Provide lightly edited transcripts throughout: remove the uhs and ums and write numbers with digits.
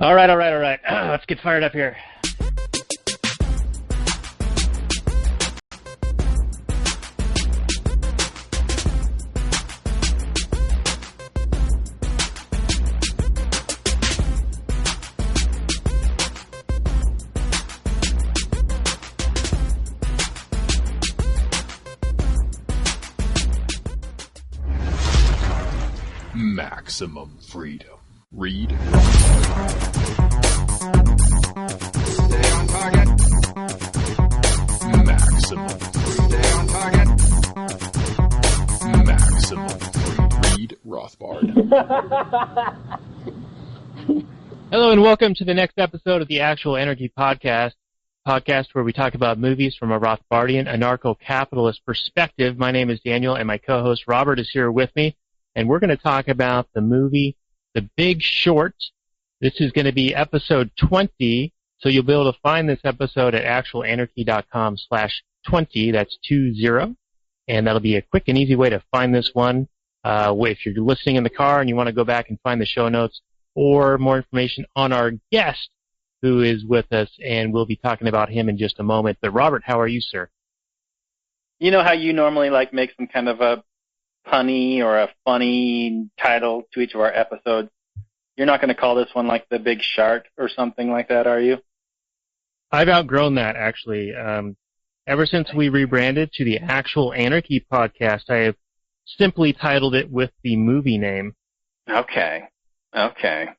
All right. Let's get fired up here. Maximum freedom. Read. Stay on target. Maximum freedom. Stay on target. Maximum freedom. Read Rothbard. Hello and welcome to the next episode of the Actual Anarchy podcast where we talk about movies from a Rothbardian anarcho-capitalist perspective. My name is Daniel and my co-host Robert is here with me, and we're going to talk about the movie The Big Short. This is going to be episode 20, so you'll be able to find this episode at actualanarchy.com/20, that's 20, and that'll be a quick and easy way to find this one. If you're listening in the car and you want to go back and find the show notes or more information on our guest who is with us, and we'll be talking about him in just a moment. But Robert, how are you, sir? You know how you normally make some kind of a punny or a funny title to each of our episodes? You're not going to call this one like The Big Shark or something like that, are you? I've outgrown that, actually. Ever since we rebranded to the Actual Anarchy podcast, I have simply titled it with the movie name. Okay. I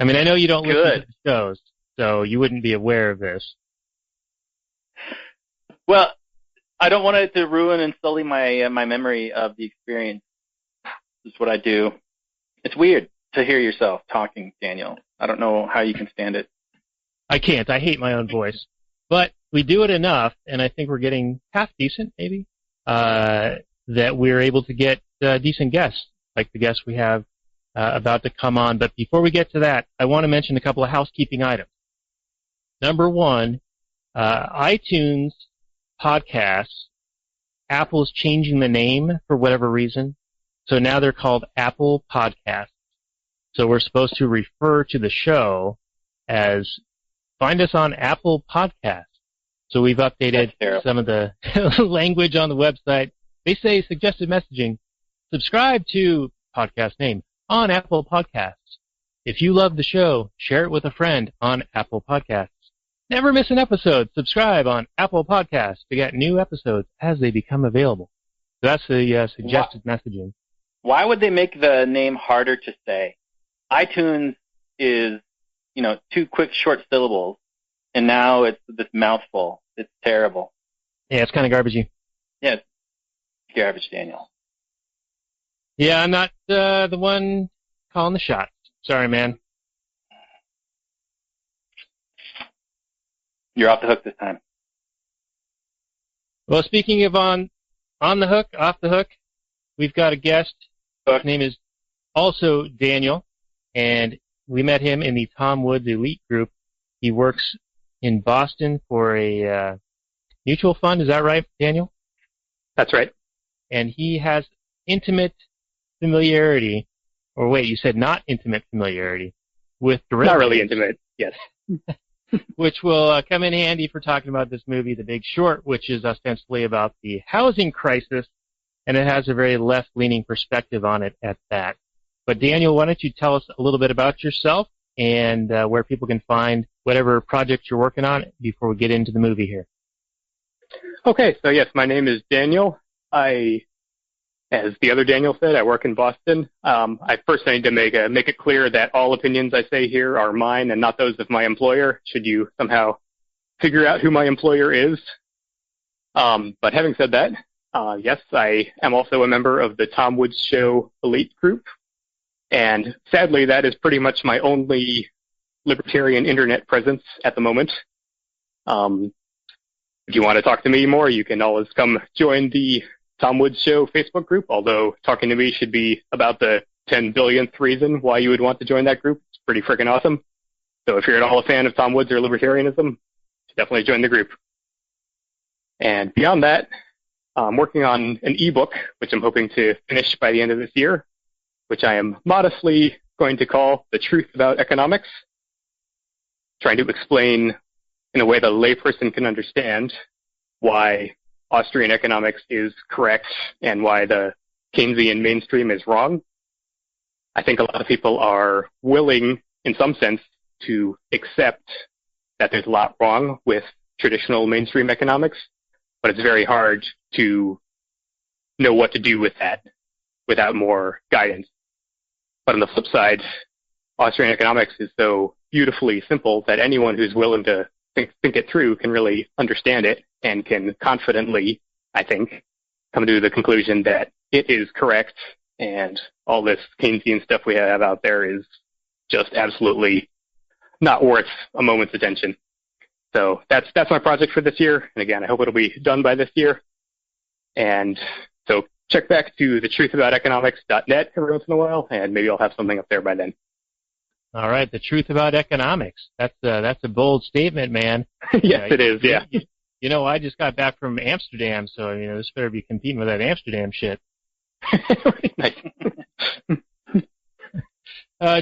mean, I know you don't listen to the shows, so you wouldn't be aware of this. Well, I don't want it to ruin and sully my memory of the experience. This is what I do. It's weird to hear yourself talking, Daniel. I don't know how you can stand it. I can't. I hate my own voice. But we do it enough, and I think we're getting half decent, maybe, that we're able to get decent guests, like the guests we have about to come on. But before we get to that, I want to mention a couple of housekeeping items. Number one, iTunes podcasts, Apple's changing the name for whatever reason, so now they're called Apple Podcasts. So we're supposed to refer to the show as find us on Apple Podcasts. So we've updated some of the language on the website. They say suggested messaging. Subscribe to podcast name on Apple Podcasts. If you love the show, share it with a friend on Apple Podcasts. Never miss an episode. Subscribe on Apple Podcasts to get new episodes as they become available. So that's the suggested messaging. Why would they make the name harder to say? iTunes is, two quick, short syllables, and now it's this mouthful. It's terrible. Yeah, it's kind of garbagey. Yeah, it's garbage, Daniel. Yeah, I'm not the one calling the shots. Sorry, man. You're off the hook this time. Well, speaking of on the hook, off the hook, we've got a guest. His name is also Daniel, and we met him in the Tom Woods Elite Group. He works in Boston for a mutual fund. Is that right, Daniel? That's right. And he has intimate familiarity, or wait, you said not intimate familiarity, with derivatives. Not really intimate, yes. Which will come in handy for talking about this movie, The Big Short, which is ostensibly about the housing crisis, and it has a very left-leaning perspective on it at that. But Daniel, why don't you tell us a little bit about yourself and where people can find whatever project you're working on before we get into the movie here. Okay, so yes, my name is Daniel. As the other Daniel said, I work in Boston. I first need to make it clear that all opinions I say here are mine and not those of my employer, should you somehow figure out who my employer is. But having said that, yes, I am also a member of the Tom Woods Show Elite Group. And sadly, that is pretty much my only libertarian internet presence at the moment. If you want to talk to me more, you can always come join the Tom Woods Show Facebook group, although talking to me should be about the 10 billionth reason why you would want to join that group. It's pretty freaking awesome. So if you're at all a fan of Tom Woods or libertarianism, definitely join the group. And beyond that, I'm working on an ebook, which I'm hoping to finish by the end of this year, which I am modestly going to call The Truth About Economics. trying to explain in a way that a layperson can understand why Austrian economics is correct and why the Keynesian mainstream is wrong. I think a lot of people are willing, in some sense, to accept that there's a lot wrong with traditional mainstream economics, but it's very hard to know what to do with that without more guidance. But on the flip side, Austrian economics is so beautifully simple that anyone who's willing to think it through can really understand it and can confidently, I think, come to the conclusion that it is correct and all this Keynesian stuff we have out there is just absolutely not worth a moment's attention. So that's my project for this year. And again, I hope it'll be done by this year. And so check back to thetruthabouteconomics.net every once in a while, and maybe I'll have something up there by then. All right, the truth about economics. That's a bold statement, man. Yes, it is. Yeah. You know, I just got back from Amsterdam, so this better be competing with that Amsterdam shit. Nice.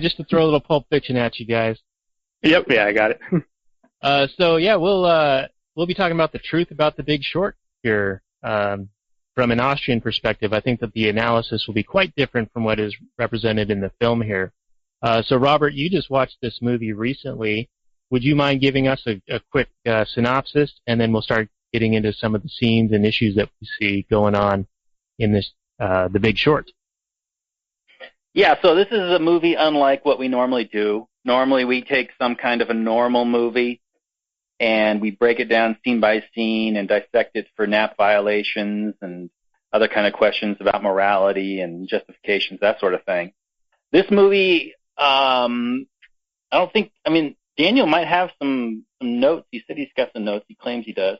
Just to throw a little Pulp Fiction at you guys. Yep. Yeah, I got it. So yeah, we'll be talking about the truth about The Big Short here. From an Austrian perspective, I think that the analysis will be quite different from what is represented in the film here. So Robert, you just watched this movie recently. Would you mind giving us a quick synopsis, and then we'll start getting into some of the scenes and issues that we see going on in this The Big Short? Yeah, so this is a movie unlike what we normally do. Normally we take some kind of a normal movie and we break it down scene by scene and dissect it for NAP violations and other kind of questions about morality and justifications, that sort of thing. This movie, Daniel might have some notes. He said he's got some notes. He claims he does.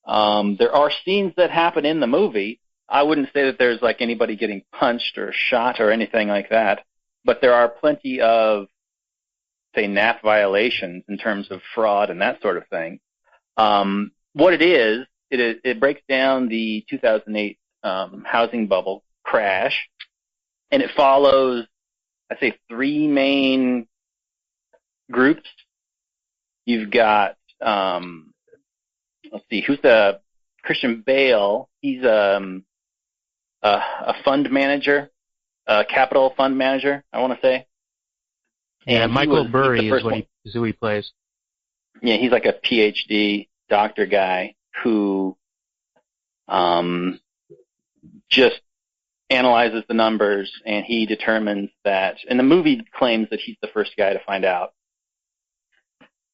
There are scenes that happen in the movie. I wouldn't say that there's like anybody getting punched or shot or anything like that, but there are plenty of, say, NAP violations in terms of fraud and that sort of thing. What it breaks down the 2008 housing bubble crash, and it follows, I'd say, three main groups. You've got, let's see, who's the Christian Bale? He's a fund manager, a capital fund manager, I want to say. Yeah, Michael Burry is who he plays. Yeah, he's like a PhD doctor guy who just analyzes the numbers, and he determines that, and the movie claims that he's the first guy to find out.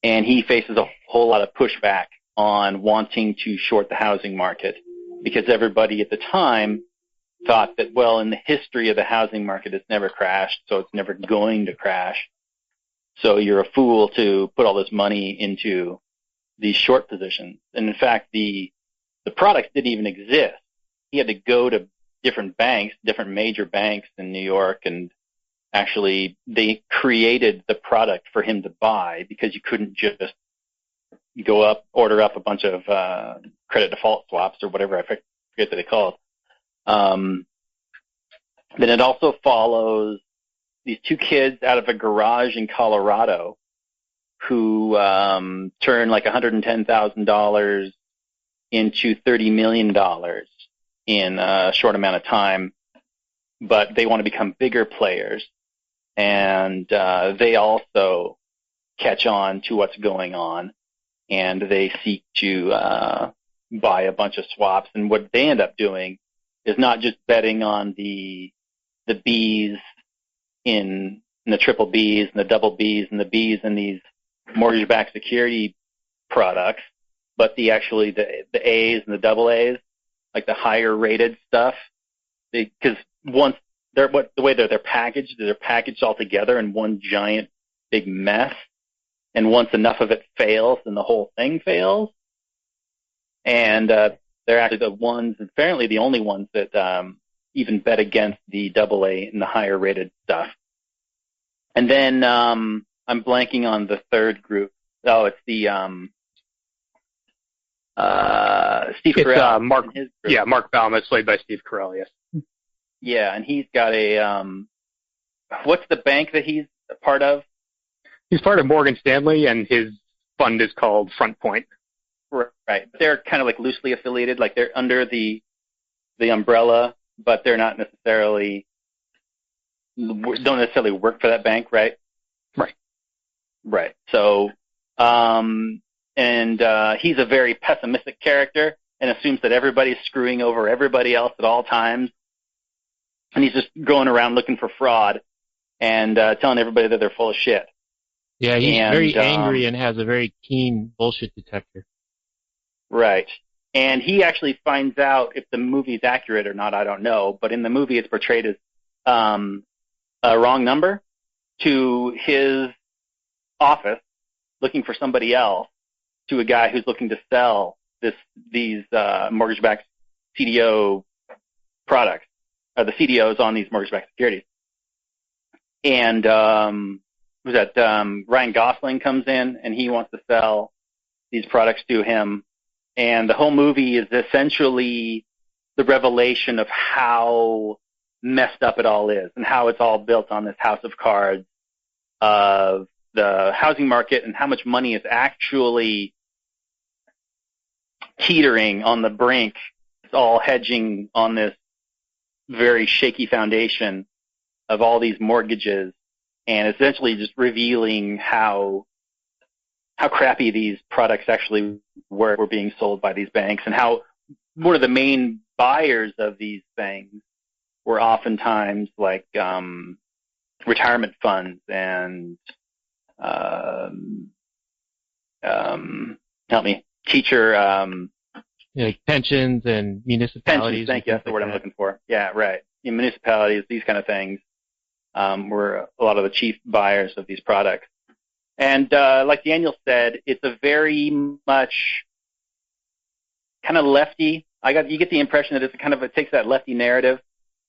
And he faces a whole lot of pushback on wanting to short the housing market because everybody at the time thought that, well, in the history of the housing market, it's never crashed, so it's never going to crash. So you're a fool to put all this money into these short positions. And in fact, the products didn't even exist. He had to go to different banks, different major banks in New York, and actually they created the product for him to buy because you couldn't just go up, order up a bunch of credit default swaps or whatever, I forget what they call it. Then it also follows these two kids out of a garage in Colorado who turn like $110,000 into $30 million in a short amount of time, but they want to become bigger players, and they also catch on to what's going on, and they seek to buy a bunch of swaps. And what they end up doing is not just betting on the B's in the triple B's and the double B's and the B's in these mortgage-backed security products, but the A's and the double A's, like the higher rated stuff, because once the way that they're packaged all together in one giant big mess, and once enough of it fails, then the whole thing fails. And they're actually the ones, apparently the only ones that even bet against the double A and the higher rated stuff. And then I'm blanking on the third group. Oh, it's the Steve Carell. Mark. Yeah, Mark Baum is played by Steve Carell. Yes. Yeah, and he's got a what's the bank that he's a part of? He's part of Morgan Stanley, and his fund is called Front Point. Right. They're kind of like loosely affiliated, like they're under the umbrella, but they're not necessarily don't necessarily work for that bank, right? Right. Right. So, he's a very pessimistic character and assumes that everybody's screwing over everybody else at all times. And he's just going around looking for fraud and telling everybody that they're full of shit. Yeah, he's very angry and has a very keen bullshit detector. Right. And he actually finds out if the movie is accurate or not, I don't know. But in the movie, it's portrayed as a wrong number to his office looking for somebody else to a guy who's looking to sell these mortgage-backed CDO products, or the CDOs on these mortgage-backed securities. And Ryan Gosling comes in, and he wants to sell these products to him. And the whole movie is essentially the revelation of how messed up it all is and how it's all built on this house of cards of the housing market and how much money is actually teetering on the brink. It's all hedging on this very shaky foundation of all these mortgages, and essentially just revealing how crappy these products actually were being sold by these banks, and how one of the main buyers of these things were oftentimes like retirement funds and help me, teacher like pensions and municipalities. Pensions, thank you, that's the word I'm looking for. Yeah, right. In municipalities, these kind of things were a lot of the chief buyers of these products. And like Daniel said, it's a very much kind of lefty. You get the impression that it takes that lefty narrative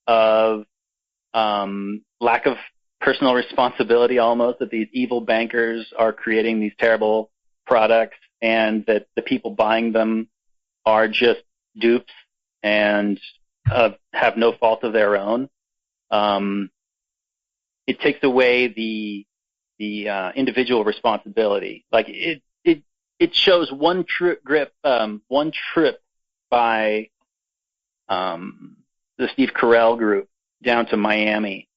of lack of personal responsibility almost, that these evil bankers are creating these terrible products and that the people buying them are just dupes and have no fault of their own. It takes away the individual responsibility. Like it shows one trip by the Steve Carell group down to Miami,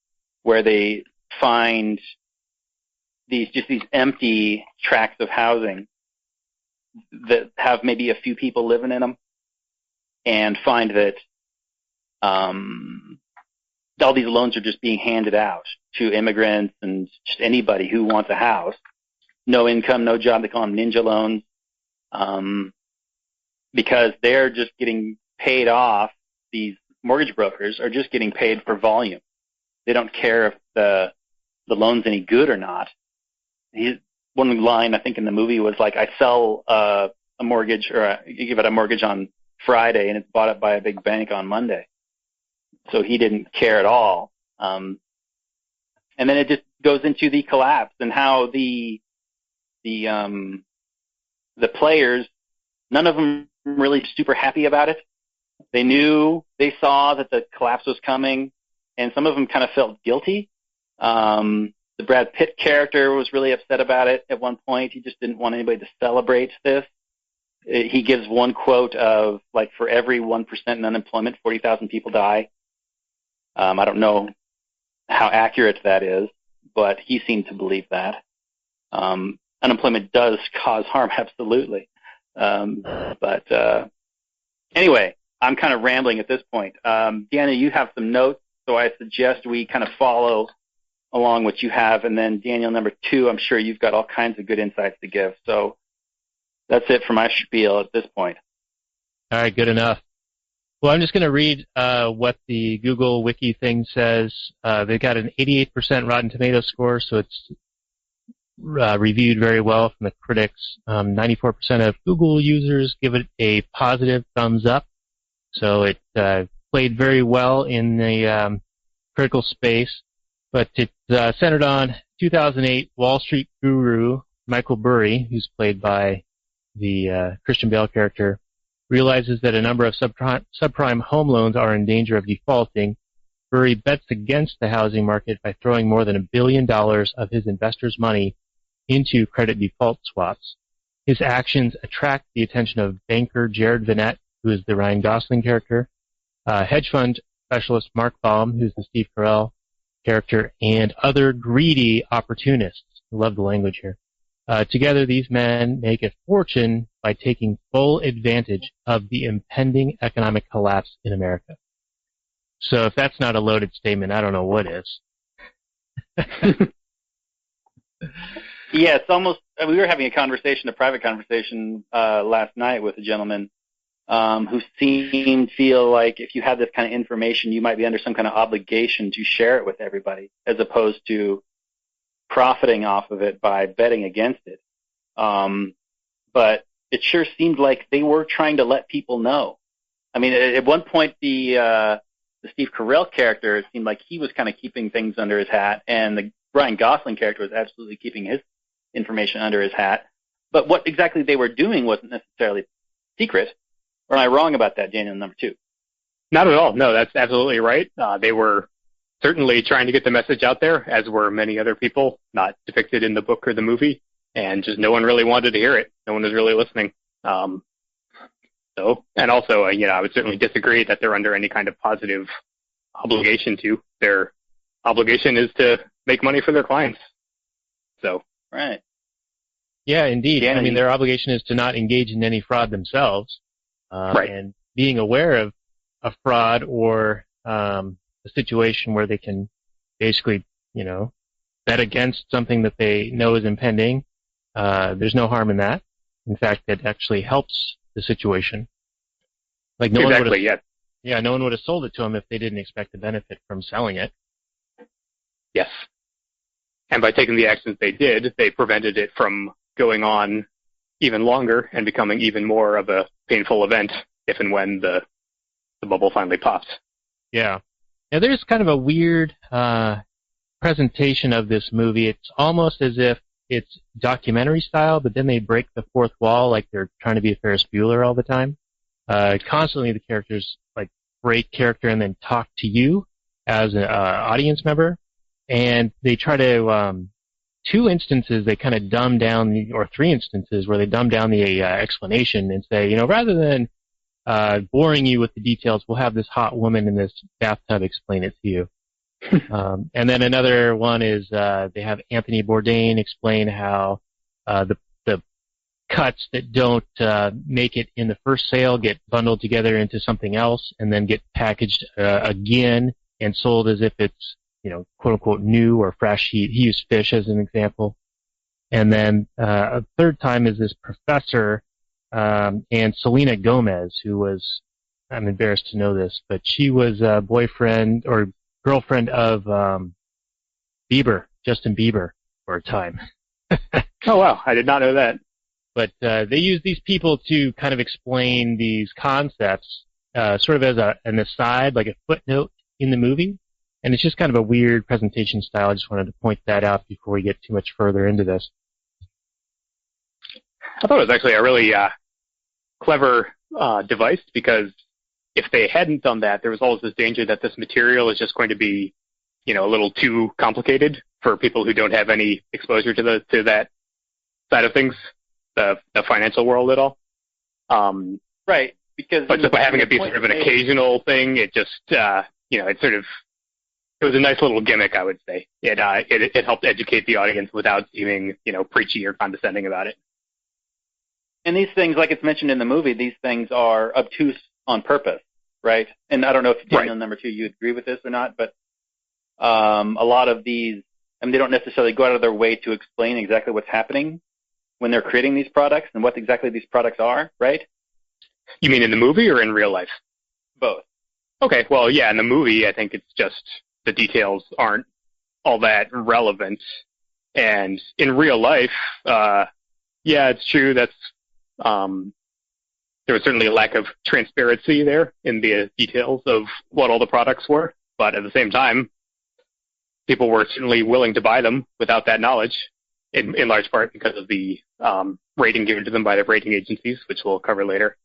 where they find these empty tracts of housing that have maybe a few people living in them, and find that all these loans are just being handed out to immigrants and just anybody who wants a house. No income, no job. They call them ninja loans, because they're just getting paid off. These mortgage brokers are just getting paid for volume. They don't care if the loan's any good or not. One line I think in the movie was like, I sell a mortgage, or you give it a mortgage on Friday and it's bought up by a big bank on Monday. So he didn't care at all. And then it just goes into the collapse and how the players, none of them really super happy about it. They saw that the collapse was coming, and some of them kind of felt guilty. The Brad Pitt character was really upset about it at one point. He just didn't want anybody to celebrate this. He gives one quote of, like, for every 1% in unemployment, 40,000 people die. I don't know how accurate that is, but he seemed to believe that. Unemployment does cause harm, absolutely. But anyway, I'm kind of rambling at this point. Deanna, you have some notes, so I suggest we kind of follow along what you have. And then Daniel, number 2, I'm sure you've got all kinds of good insights to give. So that's it for my spiel at this point. All right, good enough. Well, I'm just going to read what the Google Wiki thing says. They've got an 88% Rotten Tomatoes score, so it's reviewed very well from the critics. 94% of Google users give it a positive thumbs up. So it played very well in the critical space. But it's centered on 2008 Wall Street guru Michael Burry, who's played by the Christian Bale character, realizes that a number of subprime home loans are in danger of defaulting. Burry bets against the housing market by throwing more than $1 billion of his investors' money into credit default swaps. His actions attract the attention of banker Jared Vinette, who is the Ryan Gosling character, hedge fund specialist Mark Baum, who's the Steve Carell character, and other greedy opportunists. I love the language here. Together, these men make a fortune by taking full advantage of the impending economic collapse in America. So if that's not a loaded statement, I don't know what is. Yeah, it's almost, we were having a private conversation last night with a gentleman who feel like if you had this kind of information, you might be under some kind of obligation to share it with everybody, as opposed to profiting off of it by betting against it. But it sure seemed like they were trying to let people know. I mean, at one point, the Steve Carell character, it seemed like he was kind of keeping things under his hat, and the Ryan Gosling character was absolutely keeping his information under his hat. But what exactly they were doing wasn't necessarily secret. Or am I wrong about that, Daniel, number 2? Not at all. No, that's absolutely right. They were certainly trying to get the message out there, as were many other people, not depicted in the book or the movie, and just no one really wanted to hear it. No one was really listening. And also, I would certainly disagree that they're under any kind of positive obligation to. Their obligation is to make money for their clients. So. Right. Yeah, indeed. I mean, their obligation is to not engage in any fraud themselves. Right. And being aware of a fraud or a situation where they can basically, bet against something that they know is impending, there's no harm in that. In fact, it actually helps the situation. Like no one would have sold it to them if they didn't expect to benefit from selling it. Yes. And by taking the actions they did, they prevented it from going on even longer and becoming even more of a painful event if and when the bubble finally pops. Yeah. Now there's kind of a weird presentation of this movie. It's almost as if it's documentary style, but then they break the fourth wall like they're trying to be a Ferris Bueller all the time. Constantly the characters like break character and then talk to you as an audience member. And they try to, 2 instances they kind of dumb down, or 3 instances where they dumb down the explanation and say, rather than boring you with the details, we'll have this hot woman in this bathtub explain it to you. And then another one is they have Anthony Bourdain explain how the cuts that don't make it in the first sale get bundled together into something else and then get packaged again and sold as if it's quote unquote new or fresh. He used fish as an example. And then a third time is this professor and Selena Gomez, who was, I'm embarrassed to know this, but she was a boyfriend or girlfriend of Justin Bieber for a time. Oh wow, I did not know that. But they use these people to kind of explain these concepts sort of as an aside, like a footnote in the movie. And it's just kind of a weird presentation style. I just wanted to point that out before we get too much further into this. I thought it was actually a really clever device, because if they hadn't done that, there was always this danger that this material is just going to be, a little too complicated for people who don't have any exposure to that side of things, the financial world at all. Right. Because but just by having it be sort of an occasional thing, it just, it was a nice little gimmick, I would say. It helped educate the audience without seeming, preachy or condescending about it. And these things, like it's mentioned in the movie, these things are obtuse on purpose, right? And I don't know if Daniel, number 2, you agree with this or not, but a lot of these, they don't necessarily go out of their way to explain exactly what's happening when they're creating these products and what exactly these products are, right? You mean in the movie or in real life? Both. Okay, well, yeah, in the movie, I think it's just the details aren't all that relevant. And in real life, it's true. That's there was certainly a lack of transparency there in the details of what all the products were. But at the same time, people were certainly willing to buy them without that knowledge, in large part because of the rating given to them by the rating agencies, which we'll cover later.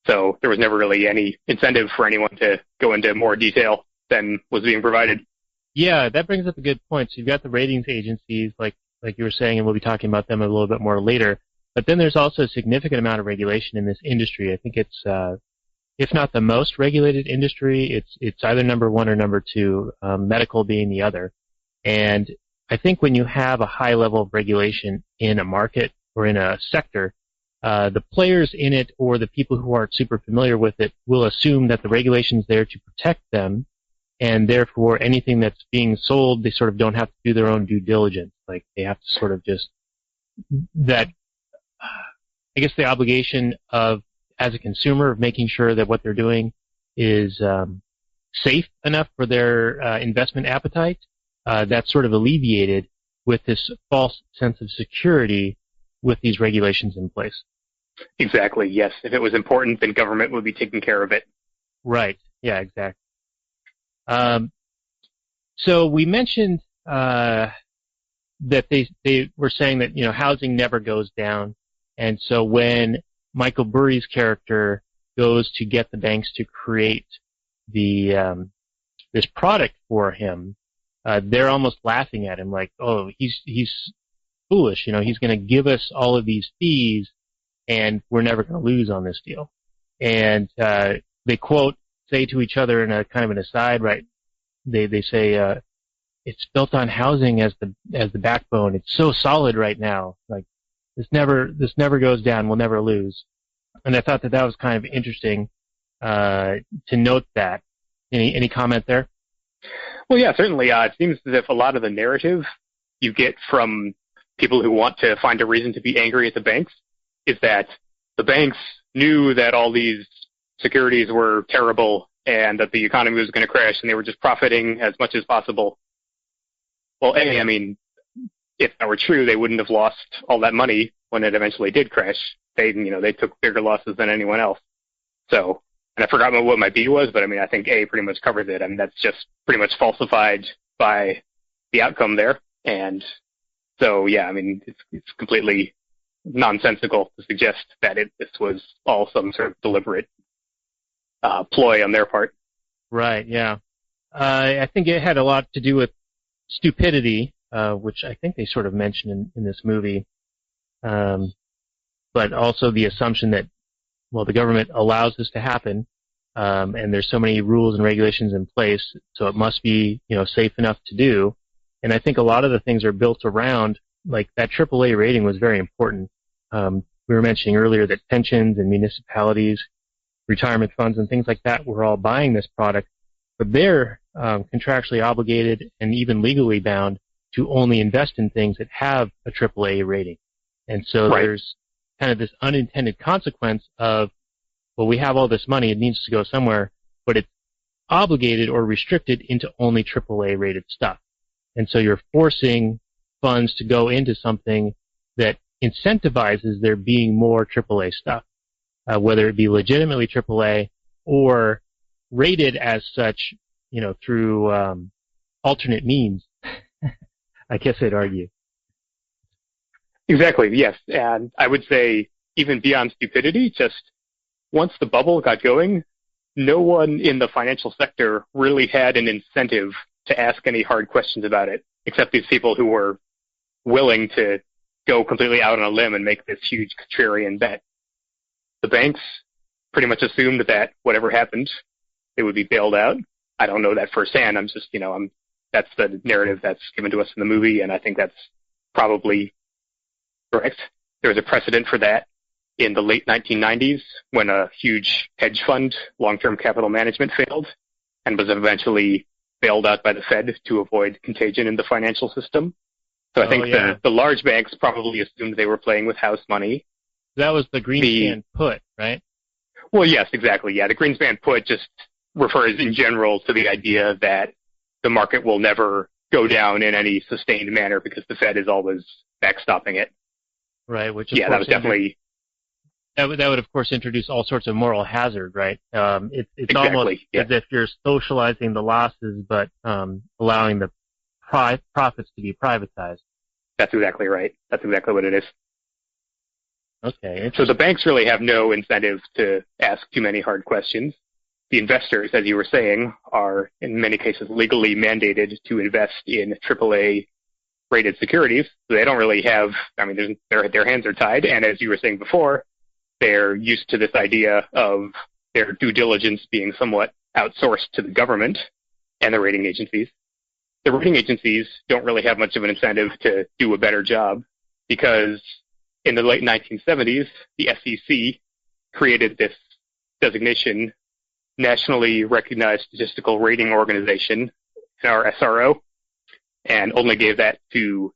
So there was never really any incentive for anyone to go into more detail than was being provided. Yeah, that brings up a good point. So you've got the ratings agencies like like you were saying, and we'll be talking about them a little bit more later. But then there's also a significant amount of regulation in this industry. I think it's, if not the most regulated industry, it's either number one or number two, medical being the other. And I think when you have a high level of regulation in a market or in a sector, the players in it or the people who aren't super familiar with it will assume that the regulation's there to protect them, and therefore anything that's being sold, they sort of don't have to do their own due diligence. Like they have to sort of just, that, I guess the obligation of, as a consumer, of making sure that what they're doing is safe enough for their investment appetite, that's sort of alleviated with this false sense of security with these regulations in place. Exactly, yes. If it was important, then government would be taking care of it. Right, yeah, exactly. So we mentioned that they were saying that, housing never goes down. And so when Michael Burry's character goes to get the banks to create the this product for him, they're almost laughing at him like, oh, he's foolish, he's going to give us all of these fees and we're never going to lose on this deal. And they say to each other in a kind of an aside, right? They say it's built on housing as the backbone. It's so solid right now. Like this never goes down. We'll never lose. And I thought that was kind of interesting to note that. Any comment there? Well, yeah, certainly. It seems as if a lot of the narrative you get from people who want to find a reason to be angry at the banks is that the banks knew that all these securities were terrible and that the economy was going to crash and they were just profiting as much as possible. Well, I mean, if that were true, they wouldn't have lost all that money when it eventually did crash. They took bigger losses than anyone else. So, and I forgot what my B was, but I mean, I think A pretty much covers it. I mean, that's just pretty much falsified by the outcome there. And so, yeah, I mean, it's completely nonsensical to suggest that this was all some sort of deliberate ploy on their part. Right, yeah. I think it had a lot to do with stupidity, which I think they sort of mentioned in this movie, but also the assumption that, well, the government allows this to happen, and there's so many rules and regulations in place, so it must be, safe enough to do. And I think a lot of the things are built around, like that AAA rating was very important. We were mentioning earlier that pensions and municipalities, retirement funds and things like that were all buying this product, but they're contractually obligated and even legally bound to only invest in things that have a AAA rating. And so There's kind of this unintended consequence of, well, we have all this money, it needs to go somewhere, but it's obligated or restricted into only AAA rated stuff. And so you're forcing funds to go into something that incentivizes there being more AAA stuff, whether it be legitimately AAA or rated as such, through alternate means, I guess I'd argue. Exactly, yes. And I would say even beyond stupidity, just once the bubble got going, no one in the financial sector really had an incentive to ask any hard questions about it, except these people who were willing to go completely out on a limb and make this huge contrarian bet. The banks pretty much assumed that whatever happened, it would be bailed out. I don't know that firsthand. I'm just, that's the narrative that's given to us in the movie, and I think that's probably correct. There was a precedent for that in the late 1990s when a huge hedge fund, long-term capital management, failed and was eventually bailed out by the Fed to avoid contagion in the financial system. So I think the large banks probably assumed they were playing with house money. That was the Greenspan put, right? Well, yes, exactly. Yeah, the Greenspan put just refers in general to the idea that the market will never go down in any sustained manner because the Fed is always backstopping it. Right, which that was definitely... That would of course introduce all sorts of moral hazard, right? It's exactly, almost as if you're socializing the losses, but allowing the profits to be privatized. That's exactly right. That's exactly what it is. Okay. So the banks really have no incentive to ask too many hard questions. The investors, as you were saying, are in many cases legally mandated to invest in AAA rated securities. So they don't really have, I mean, their hands are tied. And as you were saying before, they're used to this idea of their due diligence being somewhat outsourced to the government and the rating agencies. The rating agencies don't really have much of an incentive to do a better job because in the late 1970s, the SEC created this designation, Nationally Recognized Statistical Rating Organization, our SRO, and only gave that to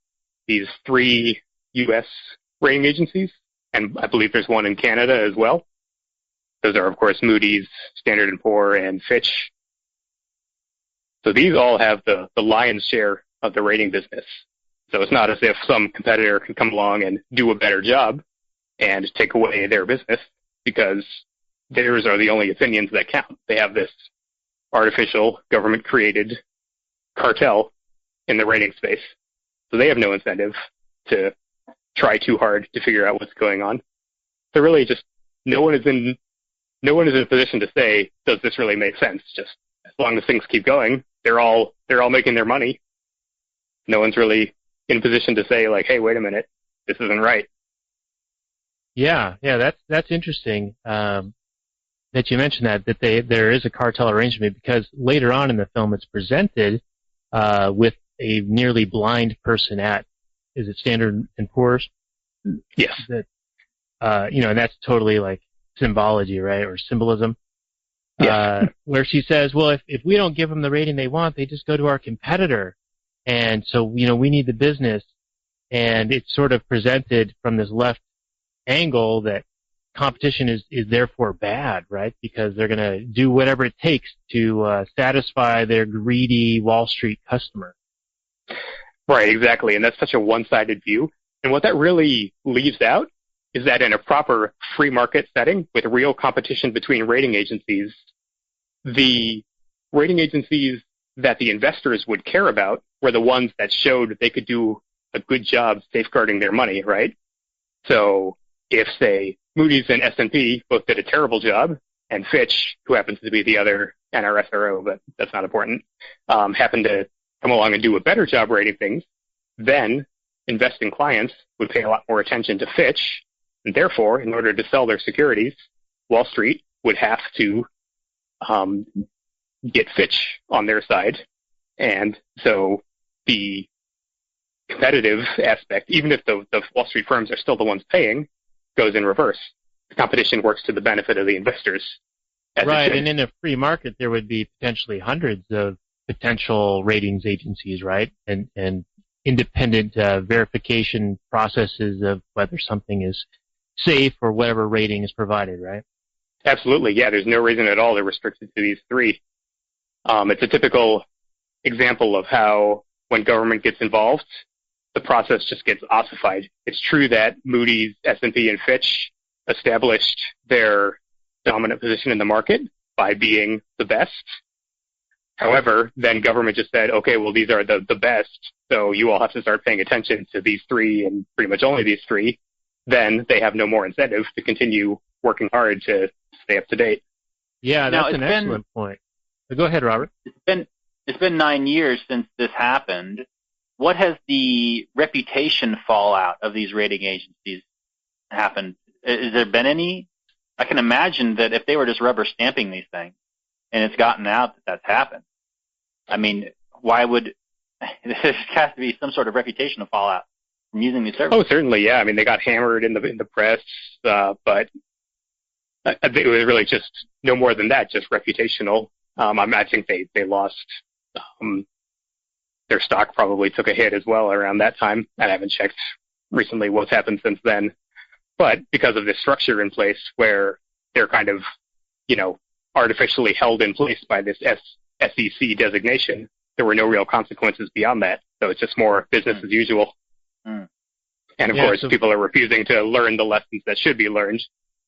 these 3 U.S. rating agencies, and I believe there's one in Canada as well. Those are, of course, Moody's, Standard & Poor's, and Fitch. So these all have the lion's share of the rating business. So it's not as if some competitor can come along and do a better job and take away their business, because theirs are the only opinions that count. They have this artificial, government-created cartel in the rating space. So they have no incentive to try too hard to figure out what's going on. So really just no one is in a position to say, does this really make sense? Just as long as things keep going, they're all making their money. No one's really in a position to say, like, hey, wait a minute, this isn't right. Yeah, that's interesting that you mentioned that there is a cartel arrangement, because later on in the film it's presented with a nearly blind person at, is it Standard & Poor's? Yes. That, and that's totally like symbology, right, or symbolism. Yeah. Where she says, well, if we don't give them the rating they want, they just go to our competitor. And so, we need the business. And it's sort of presented from this left angle that competition is therefore bad, right? Because they're going to do whatever it takes to satisfy their greedy Wall Street customer. Right, exactly. And that's such a one-sided view. And what that really leaves out is that in a proper free market setting with real competition between rating agencies, the rating agencies that the investors would care about were the ones that showed they could do a good job safeguarding their money, right? So if, say, Moody's and S&P both did a terrible job, and Fitch, who happens to be the other NRSRO, but that's not important, happened to come along and do a better job rating things, then investing clients would pay a lot more attention to Fitch, and therefore, in order to sell their securities, Wall Street would have to get Fitch on their side. And so the competitive aspect, even if the Wall Street firms are still the ones paying, goes in reverse. The competition works to the benefit of the investors. Right, and in a free market, there would be potentially hundreds of potential ratings agencies, right? And independent verification processes of whether something is safe or whatever rating is provided, right? Absolutely, yeah. There's no reason at all to restrict it to these 3. It's a typical example of how when government gets involved, the process just gets ossified. It's true that Moody's, S&P, and Fitch established their dominant position in the market by being the best. However, then government just said, okay, well, these are the best, so you all have to start paying attention to these 3 and pretty much only these 3. Then they have no more incentive to continue working hard to stay up to date. Yeah, that's an excellent point. Go ahead, Robert. It's been 9 years since this happened. What has the reputation fallout of these rating agencies happened? Has there been any? I can imagine that if they were just rubber stamping these things and it's gotten out that that's happened, I mean, why would there has to be some sort of reputational fallout from using these services? Oh, certainly, yeah. I mean, they got hammered in the press, but I think it was really just no more than that, just reputational. I think they lost their stock probably took a hit as well around that time. I haven't checked recently what's happened since then. But because of this structure in place where they're kind of, artificially held in place by this SEC designation, there were no real consequences beyond that. So it's just more business as usual. Mm. And of course, people are refusing to learn the lessons that should be learned,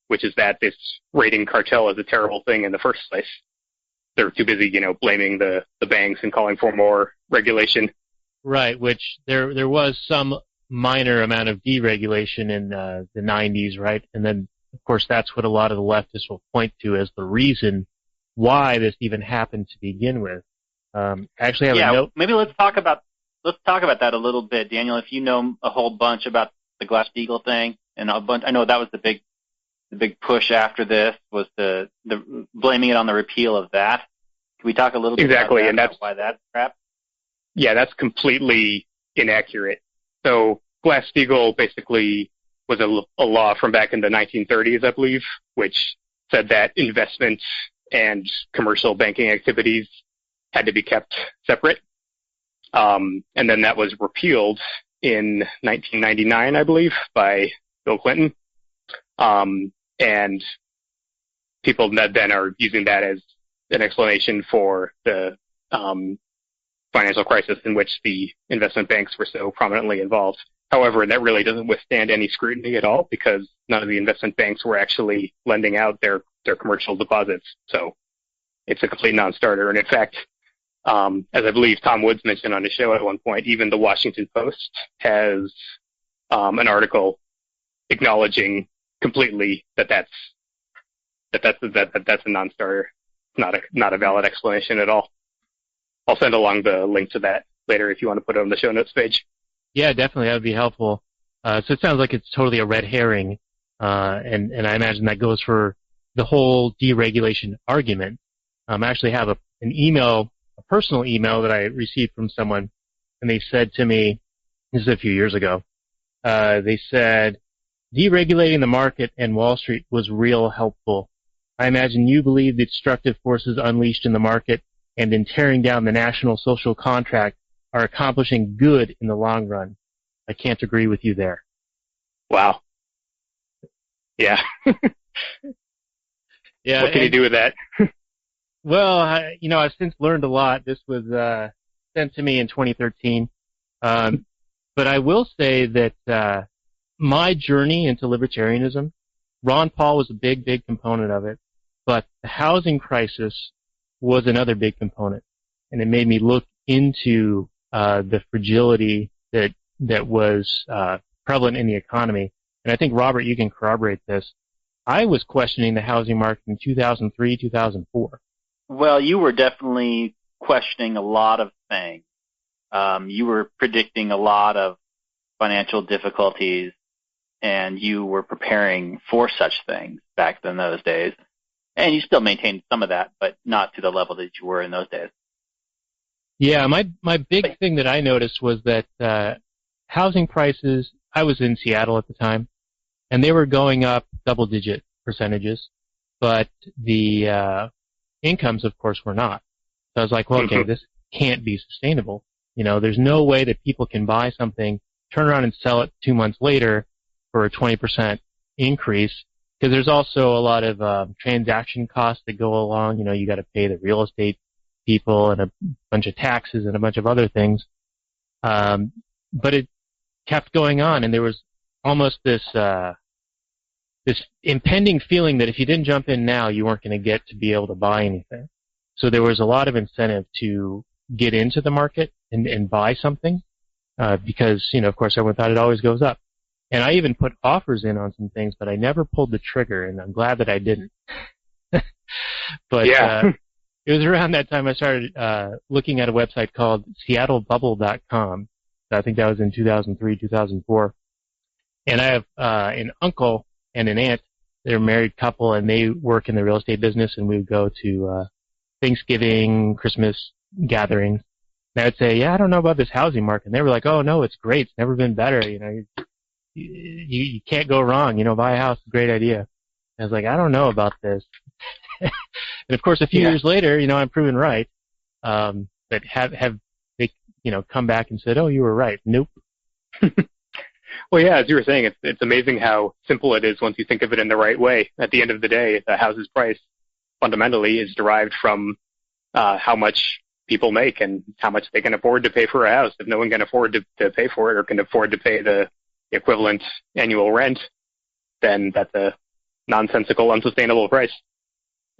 which is that this rating cartel is a terrible thing in the first place. They're too busy, blaming the banks and calling for more regulation. Right, which there was some minor amount of deregulation in the 90s, right? And then, of course, that's what a lot of the leftists will point to as the reason why this even happened to begin with. I actually have a note. Maybe let's talk about let's talk about that a little bit, Daniel. If you know a whole bunch about the Glass-Steagall thing, and a bunch, I know that was the big push after this was the blaming it on the repeal of that. Can we talk a little bit exactly, about that, and that's why that's crap? Yeah, that's completely inaccurate. So Glass-Steagall basically was a law from back in the 1930s, I believe, which said that investments and commercial banking activities had to be kept separate. And then that was repealed in 1999, I believe, by Bill Clinton. And people then are using that as an explanation for the financial crisis in which the investment banks were so prominently involved. However, that really doesn't withstand any scrutiny at all because none of the investment banks were actually lending out their commercial deposits. So it's a complete non-starter. And in fact, as I believe Tom Woods mentioned on his show at one point, even the Washington Post has an article acknowledging completely that that's a non-starter, not a valid explanation at all. I'll send along the link to that later if you want to put it on the show notes page. Yeah, definitely. That would be helpful. So it sounds like it's totally a red herring, and I imagine that goes for the whole deregulation argument. I actually have a personal email that I received from someone, and they said to me, this is a few years ago, they said, deregulating the market and Wall Street was real helpful. I imagine you believe the destructive forces unleashed in the market and in tearing down the national social contract are accomplishing good in the long run. I can't agree with you there. Wow. Yeah. Yeah. What can you do with that? Well, I've since learned a lot. This was sent to me in 2013. But I will say that my journey into libertarianism, Ron Paul was a big, big component of it, but the housing crisis was another big component, and it made me look into the fragility that was prevalent in the economy. And I think, Robert, you can corroborate this. I was questioning the housing market in 2003, 2004. Well, you were definitely questioning a lot of things. You were predicting a lot of financial difficulties, and you were preparing for such things back in those days. And you still maintained some of that, but not to the level that you were in those days. Yeah, my big thing that I noticed was that housing prices, I was in Seattle at the time, and they were going up double-digit percentages, but the incomes, of course, were not. So I was like, well, okay, this can't be sustainable. There's no way that people can buy something, turn around and sell it 2 months later for a 20% increase, because there's also a lot of transaction costs that go along. You got to pay the real estate people and a bunch of taxes and a bunch of other things. But it kept going on, and there was almost this impending feeling that if you didn't jump in now, you weren't going to get to be able to buy anything. So there was a lot of incentive to get into the market and buy something, because, of course, everyone thought it always goes up. And I even put offers in on some things, but I never pulled the trigger, and I'm glad that I didn't. But yeah. It was around that time I started looking at a website called SeattleBubble.com. I think that was in 2003, 2004. And I have an uncle and an aunt. They're a married couple, and they work in the real estate business, and we would go to Thanksgiving, Christmas gatherings. And I would say, yeah, I don't know about this housing market. And they were like, oh, no, it's great. It's never been better. You can't go wrong. Buy a house is a great idea. I was like, I don't know about this. And of course, a few years later, I'm proven right. But have they, come back and said, oh, you were right. Nope. Well, yeah, as you were saying, it's amazing how simple it is once you think of it in the right way. At the end of the day, the house's price fundamentally is derived from how much people make and how much they can afford to pay for a house. If no one can afford to pay for it or can afford to pay the equivalent annual rent, then that's a nonsensical, unsustainable price.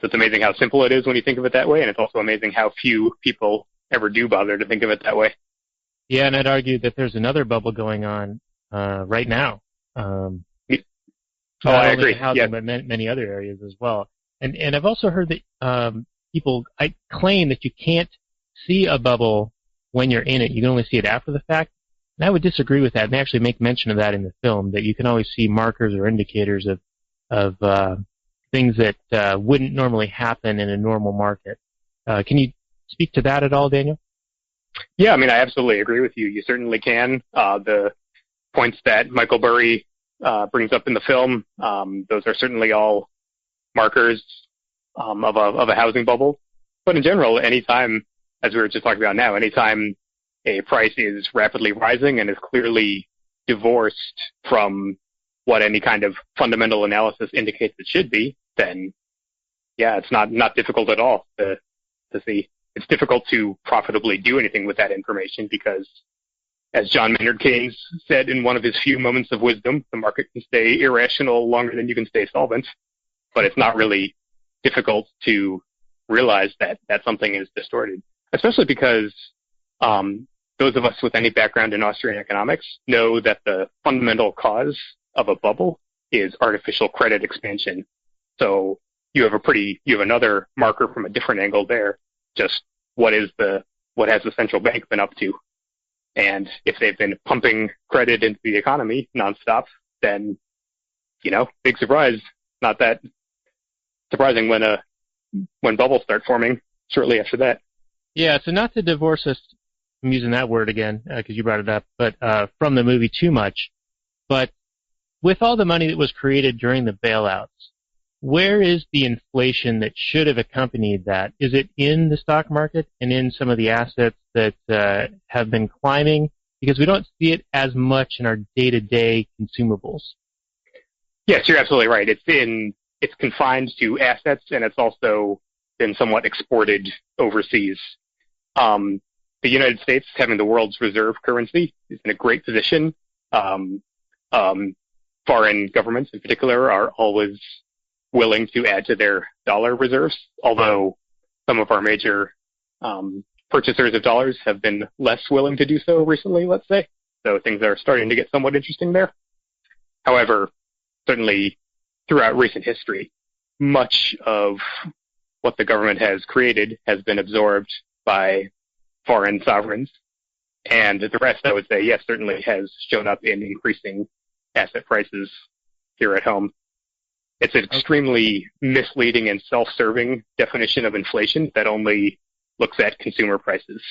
So it's amazing how simple it is when you think of it that way, and it's also amazing how few people ever do bother to think of it that way. Yeah, and I'd argue that there's another bubble going on right now. I agree. Housing, but many other areas as well. And I've also heard that people claim that you can't see a bubble when you're in it. You can only see it after the fact. And I would disagree with that. And they actually make mention of that in the film, that you can always see markers or indicators of things that wouldn't normally happen in a normal market. Can you speak to that at all, Daniel? Yeah, I mean, I absolutely agree with you. You certainly can. The points that Michael Burry brings up in the film, those are certainly all markers of a housing bubble. But in general, anytime, as we were just talking about now, anytime a price is rapidly rising and is clearly divorced from what any kind of fundamental analysis indicates it should be, then yeah, it's not difficult at all to see. It's difficult to profitably do anything with that information because, as John Maynard Keynes said in one of his few moments of wisdom, the market can stay irrational longer than you can stay solvent. But it's not really difficult to realize that something is distorted, especially because those of us with any background in Austrian economics know that the fundamental cause of a bubble is artificial credit expansion. So you have another marker from a different angle there. Just what has the central bank been up to? And if they've been pumping credit into the economy nonstop, then, big surprise. Not that surprising when bubbles start forming shortly after that. Yeah, so not to divorce us, I'm using that word again because you brought it up, but from the movie too much. But with all the money that was created during the bailouts, where is the inflation that should have accompanied that? Is it in the stock market and in some of the assets that have been climbing? Because we don't see it as much in our day-to-day consumables. Yes, you're absolutely right. It's confined to assets, and it's also been somewhat exported overseas. The United States, having the world's reserve currency, is in a great position. Foreign governments, in particular, are always willing to add to their dollar reserves, although some of our major purchasers of dollars have been less willing to do so recently, let's say. So things are starting to get somewhat interesting there. However, certainly throughout recent history, much of what the government has created has been absorbed by foreign sovereigns. And the rest, I would say, yes, certainly has shown up in increasing asset prices here at home. It's an extremely misleading and self-serving definition of inflation that only looks at consumer prices.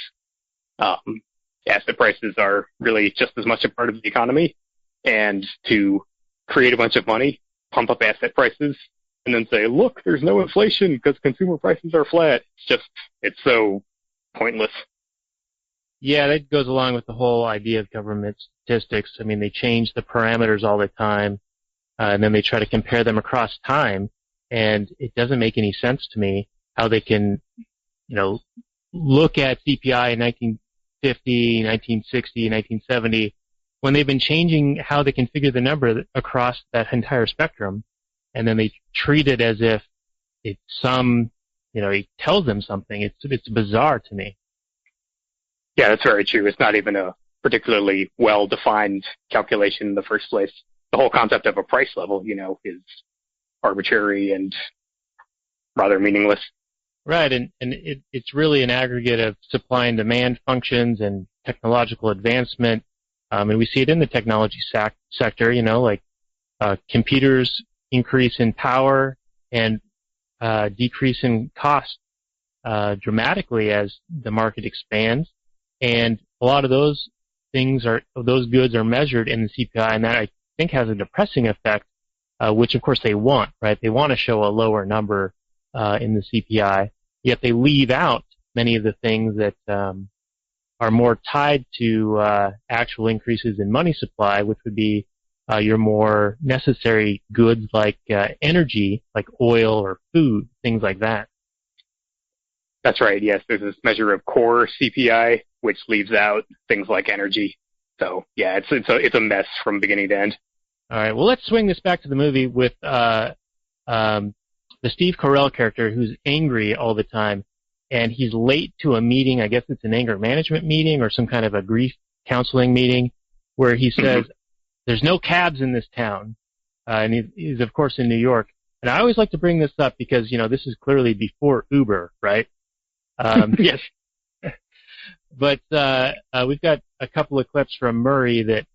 Asset prices are really just as much a part of the economy, and to create a bunch of money, pump up asset prices, and then say, look, there's no inflation because consumer prices are flat. It's so pointless. Yeah, that goes along with the whole idea of government statistics. I mean, they change the parameters all the time. And then they try to compare them across time, and it doesn't make any sense to me how they can, look at CPI in 1950, 1960, 1970, when they've been changing how they configure the number across that entire spectrum, and then they treat it as if it's it tells them something. It's bizarre to me. Yeah, that's very true. It's not even a particularly well-defined calculation in the first place. The whole concept of a price level, is arbitrary and rather meaningless. Right, and it's really an aggregate of supply and demand functions and technological advancement. And we see it in the technology sector, like computers increase in power and decrease in cost dramatically as the market expands. And a lot of those goods are measured in the CPI, and that I think has a depressing effect, which of course they want, right? They want to show a lower number in the CPI, yet they leave out many of the things that are more tied to actual increases in money supply, which would be your more necessary goods like energy, like oil or food, things like that. That's right, yes. There's this measure of core CPI, which leaves out things like energy. So, yeah, it's a mess from beginning to end. All right. Well, let's swing this back to the movie with the Steve Carell character who's angry all the time, and he's late to a meeting. I guess it's an anger management meeting or some kind of a grief counseling meeting, where he says, "There's no cabs in this town," and he's of course in New York. And I always like to bring this up because this is clearly before Uber, right? Yes. But we've got a couple of clips from Murray that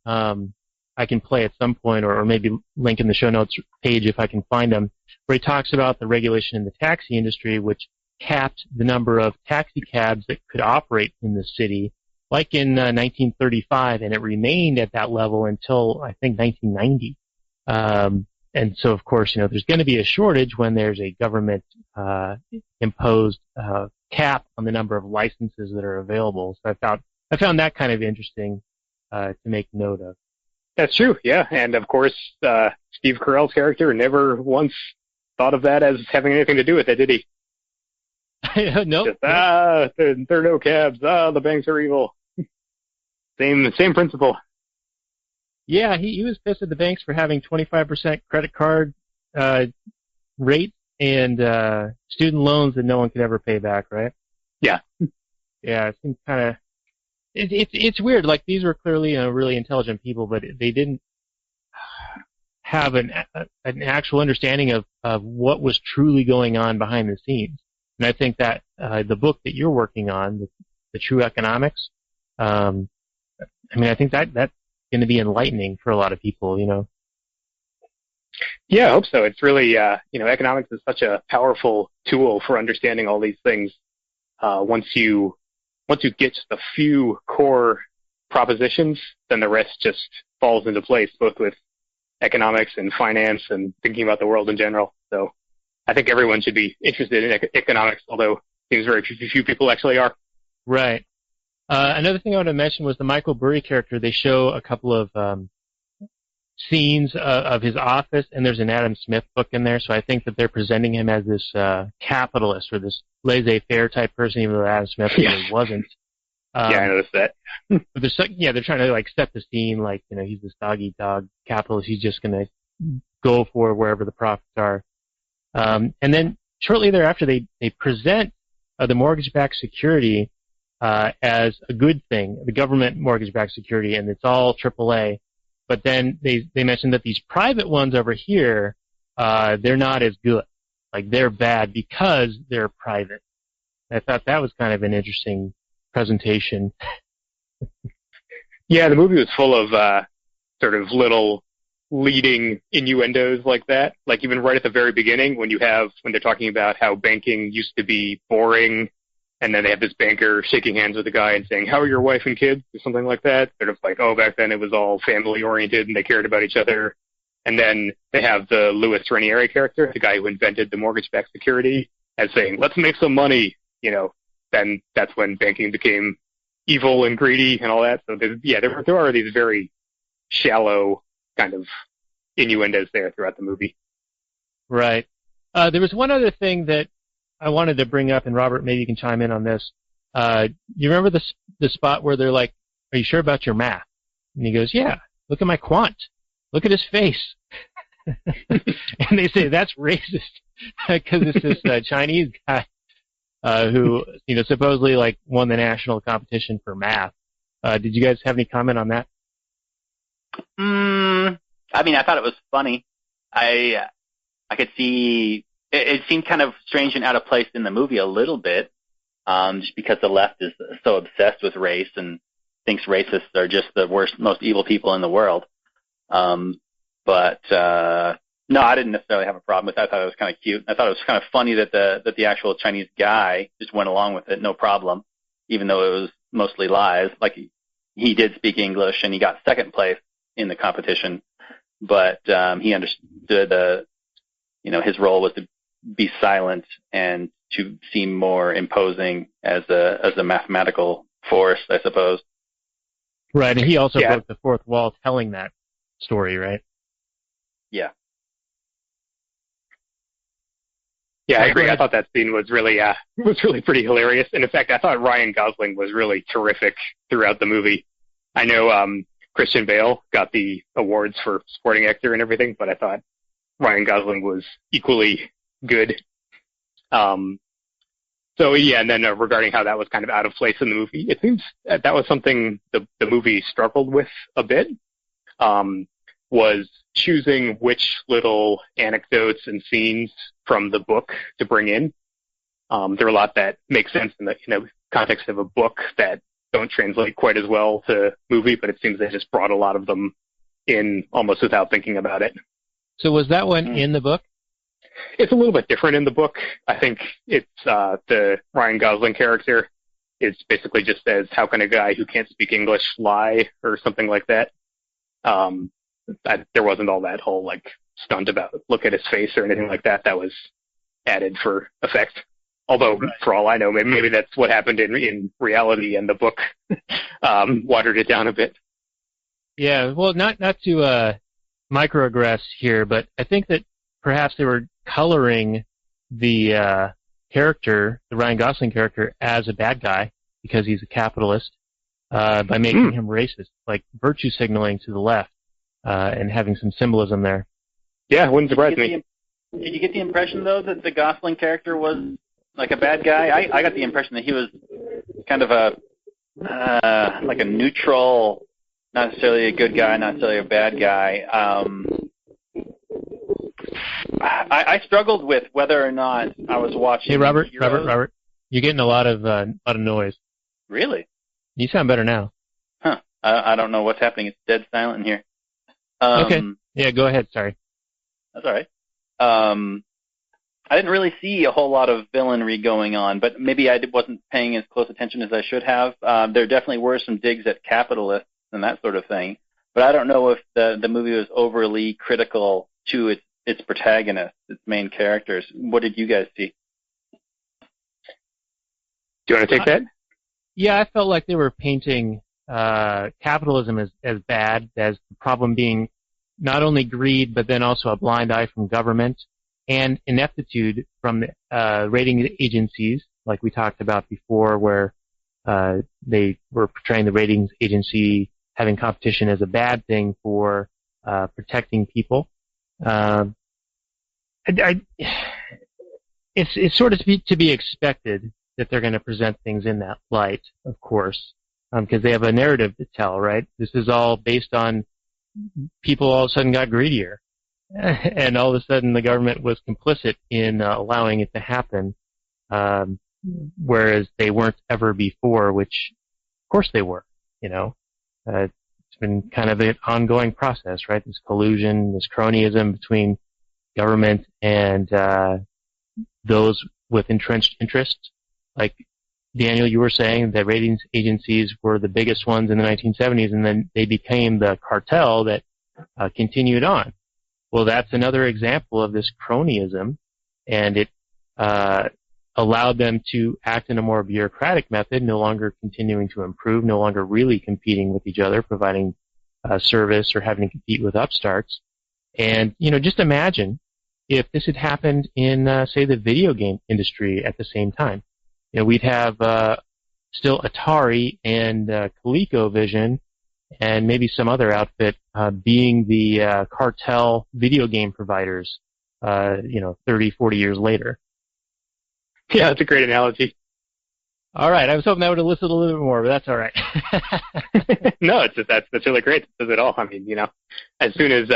I can play at some point, or maybe link in the show notes page if I can find them, where he talks about the regulation in the taxi industry, which capped the number of taxi cabs that could operate in the city, like in 1935, and it remained at that level until, I think, 1990. And so, of course, there's going to be a shortage when there's a government imposed cap on the number of licenses that are available. So I found that kind of interesting to make note of. That's true, yeah. And of course, Steve Carell's character never once thought of that as having anything to do with it, did he? Nope. Just, there are no cabs. The banks are evil. Same principle. Yeah, he was pissed at the banks for having 25% credit card rate and student loans that no one could ever pay back, right? Yeah. Yeah, it seems kind of... It's weird. Like, these were clearly really intelligent people, but they didn't have an actual understanding of what was truly going on behind the scenes. And I think that the book that you're working on, the True Economics, I think that's going to be enlightening for a lot of people, Yeah, I hope so. It's really, economics is such a powerful tool for understanding all these things. Once you get just a few core propositions, then the rest just falls into place, both with economics and finance and thinking about the world in general. So I think everyone should be interested in economics, although it seems very few people actually are. Right. Another thing I want to mention was the Michael Burry character. They show a couple of scenes of his office, and there's an Adam Smith book in there, so I think that they're presenting him as this capitalist or this laissez-faire type person, even though Adam Smith really wasn't. Yeah, I noticed that. But they're trying to set the scene like, he's this dog-eat-dog capitalist. He's just going to go for wherever the profits are. And then shortly thereafter, they present the mortgage-backed security as a good thing, the government mortgage-backed security, and it's all AAA. But then they mentioned that these private ones over here, they're not as good. Like, they're bad because they're private. I thought that was kind of an interesting presentation. Yeah, the movie was full of sort of little leading innuendos like that. Like, even right at the very beginning, when they're talking about how banking used to be boring, and then they have this banker shaking hands with a guy and saying, "How are your wife and kids?" or something like that. Sort of like, oh, back then it was all family-oriented and they cared about each other. And then they have the Louis Ranieri character, the guy who invented the mortgage-backed security, as saying, "Let's make some money." Then that's when banking became evil and greedy and all that. So there are these very shallow kind of innuendos there throughout the movie. Right. There was one other thing that I wanted to bring up, and Robert, maybe you can chime in on this. You remember the spot where they're like, "Are you sure about your math?" And he goes, "Yeah, look at my quant. Look at his face." And they say, "That's racist," because it's this Chinese guy who, supposedly won the national competition for math. Did you guys have any comment on that? I thought it was funny. I could see it seemed kind of strange and out of place in the movie a little bit, just because the left is so obsessed with race and thinks racists are just the worst, most evil people in the world. But no, I didn't necessarily have a problem with that. I thought it was kind of cute. I thought it was kind of funny that the actual Chinese guy just went along with it, no problem, even though it was mostly lies. Like, he did speak English and he got second place in the competition, but he understood his role was to be silent and to seem more imposing as a mathematical force, I suppose. Right, and he also broke the fourth wall telling that story, right? Yeah. Yeah, I agree. I thought that scene was really pretty hilarious. And in fact, I thought Ryan Gosling was really terrific throughout the movie. I know Christian Bale got the awards for supporting actor and everything, but I thought Ryan Gosling was equally good. And then regarding how that was kind of out of place in the movie, it seems that was something the movie struggled with a bit, was choosing which little anecdotes and scenes from the book to bring in. There are a lot that make sense in the context of a book that don't translate quite as well to movie, but it seems they just brought a lot of them in almost without thinking about it. So was that one in the book? It's a little bit different in the book. I think it's the Ryan Gosling character. It's basically just says, how can a guy who can't speak English lie, or something like that. There wasn't all that whole like stunt about look at his face or anything like that. That was added for effect. Although, for all I know, maybe that's what happened in reality, and the book watered it down a bit. Yeah, well, not to microaggress here, but I think that perhaps they were coloring the character, the Ryan Gosling character, as a bad guy because he's a capitalist by making him racist, like virtue signaling to the left and having some symbolism there. Yeah, wouldn't surprise me. Did you get the impression, though, that the Gosling character was like a bad guy? I got the impression that he was kind of like a neutral, not necessarily a good guy, not necessarily a bad guy. I struggled with whether or not I was watching. Hey, Robert, you're getting a lot of noise. Really? You sound better now. Huh. I don't know what's happening. It's dead silent in here. Okay. Yeah, go ahead. Sorry. That's all right. I didn't really see a whole lot of villainry going on, but maybe I wasn't paying as close attention as I should have. There definitely were some digs at capitalists and that sort of thing, but I don't know if the movie was overly critical to its protagonists, its main characters. What did you guys see? Do you want to take that? Yeah, I felt like they were painting capitalism as bad, as the problem being not only greed, but then also a blind eye from government and ineptitude from the rating agencies, like we talked about before, where they were portraying the ratings agency having competition as a bad thing for protecting people. It's sort of to be expected that they're going to present things in that light, of course, because they have a narrative to tell, right? This is all based on people all of a sudden got greedier, and all of a sudden the government was complicit in allowing it to happen, whereas they weren't ever before, which, of course, they were, you know. It's been kind of an ongoing process, right? This collusion, this cronyism between government and those with entrenched interests. Like, Daniel, you were saying that ratings agencies were the biggest ones in the 1970s, and then they became the cartel that continued on. Well, that's another example of this cronyism, and it allowed them to act in a more bureaucratic method, no longer continuing to improve, no longer really competing with each other, providing service or having to compete with upstarts. And, you know, just imagine if this had happened in, say, the video game industry at the same time. You know, we'd have still Atari and ColecoVision and maybe some other outfit being the cartel video game providers, 30, 40 years later. Yeah, that's a great analogy. All right, I was hoping that would elicit a little bit more, but that's all right. No, that's really great. It says it all. I mean, you know, as soon as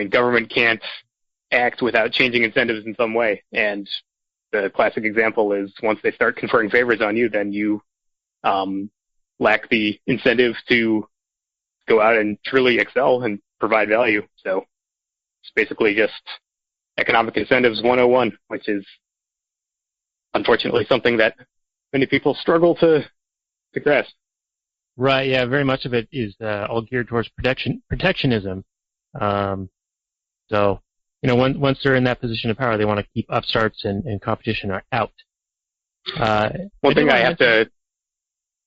government can't act without changing incentives in some way, and the classic example is once they start conferring favors on you, then you lack the incentive to go out and truly excel and provide value. So it's basically just economic incentives 101, which is unfortunately something that many people struggle to grasp. Right, yeah, very much of it is all geared towards protectionism. So, you know, once they're in that position of power, they want to keep upstarts and competition are out. One thing I have to...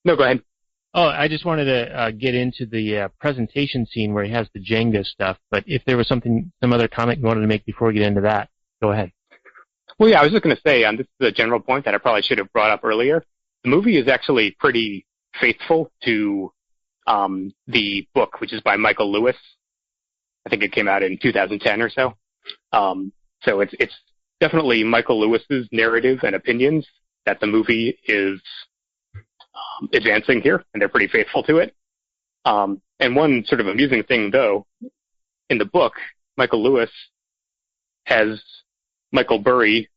No, go ahead. Oh, I just wanted to get into the presentation scene where he has the Jenga stuff, but if there was some other comment you wanted to make before we get into that, go ahead. Well, yeah, I was just going to say, this is a general point that I probably should have brought up earlier. The movie is actually pretty faithful to the book, which is by Michael Lewis. I think it came out in 2010 or so. So it's definitely Michael Lewis's narrative and opinions that the movie is advancing here, and they're pretty faithful to it. And one sort of amusing thing, though, in the book, Michael Lewis has Michael Burry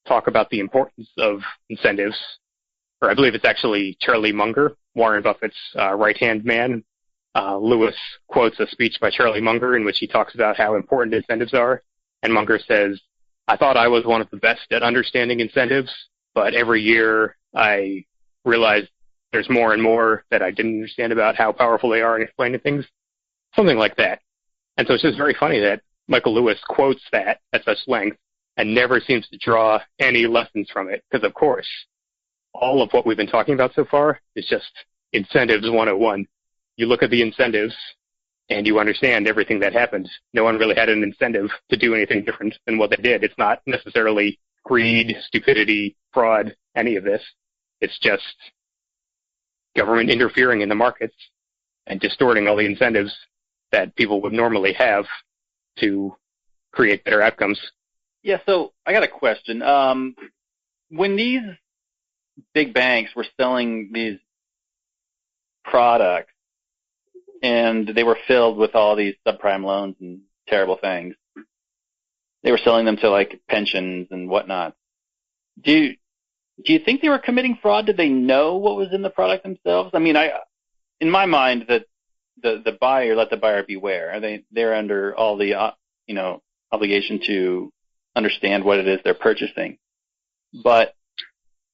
talk about the importance of incentives, or I believe it's actually Charlie Munger, Warren Buffett's right-hand man. Lewis quotes a speech by Charlie Munger in which he talks about how important incentives are. And Munger says, I thought I was one of the best at understanding incentives, but every year I realized there's more and more that I didn't understand about how powerful they are in explaining things. Something like that. And so it's just very funny that Michael Lewis quotes that at such length and never seems to draw any lessons from it. Because, of course, all of what we've been talking about so far is just incentives 101. You look at the incentives and you understand everything that happened. No one really had an incentive to do anything different than what they did. It's not necessarily greed, stupidity, fraud, any of this. It's just government interfering in the markets and distorting all the incentives that people would normally have to create better outcomes. Yeah, so I got a question. When these big banks were selling these products and they were filled with all these subprime loans and terrible things, they were selling them to like pensions and whatnot. Do you think they were committing fraud? Did they know what was in the product themselves? I mean, in my mind, that the buyer, let the buyer beware. They're under all the obligation to understand what it is they're purchasing. But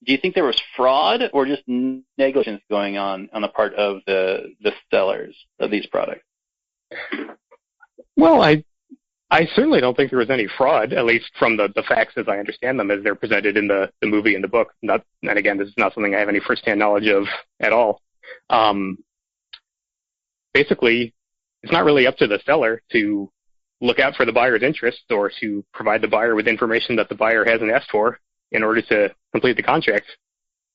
do you think there was fraud or just negligence going on the part of the sellers of these products? Well, I certainly don't think there was any fraud, at least from the facts as I understand them, as they're presented in the movie and the book. And again, this is not something I have any firsthand knowledge of at all. Basically, it's not really up to the seller to look out for the buyer's interests or to provide the buyer with information that the buyer hasn't asked for in order to complete the contract.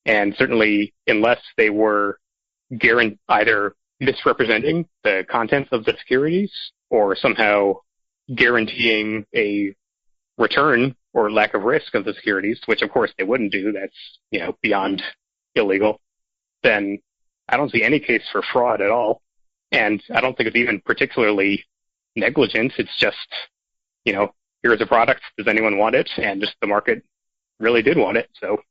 And certainly, unless they were either misrepresenting the contents of the securities or somehow guaranteeing a return or lack of risk of the securities, which of course they wouldn't do, that's, beyond illegal, then I don't see any case for fraud at all. And I don't think it's even particularly negligence. It's just, here's a product. Does anyone want it? And just the market really did want it. So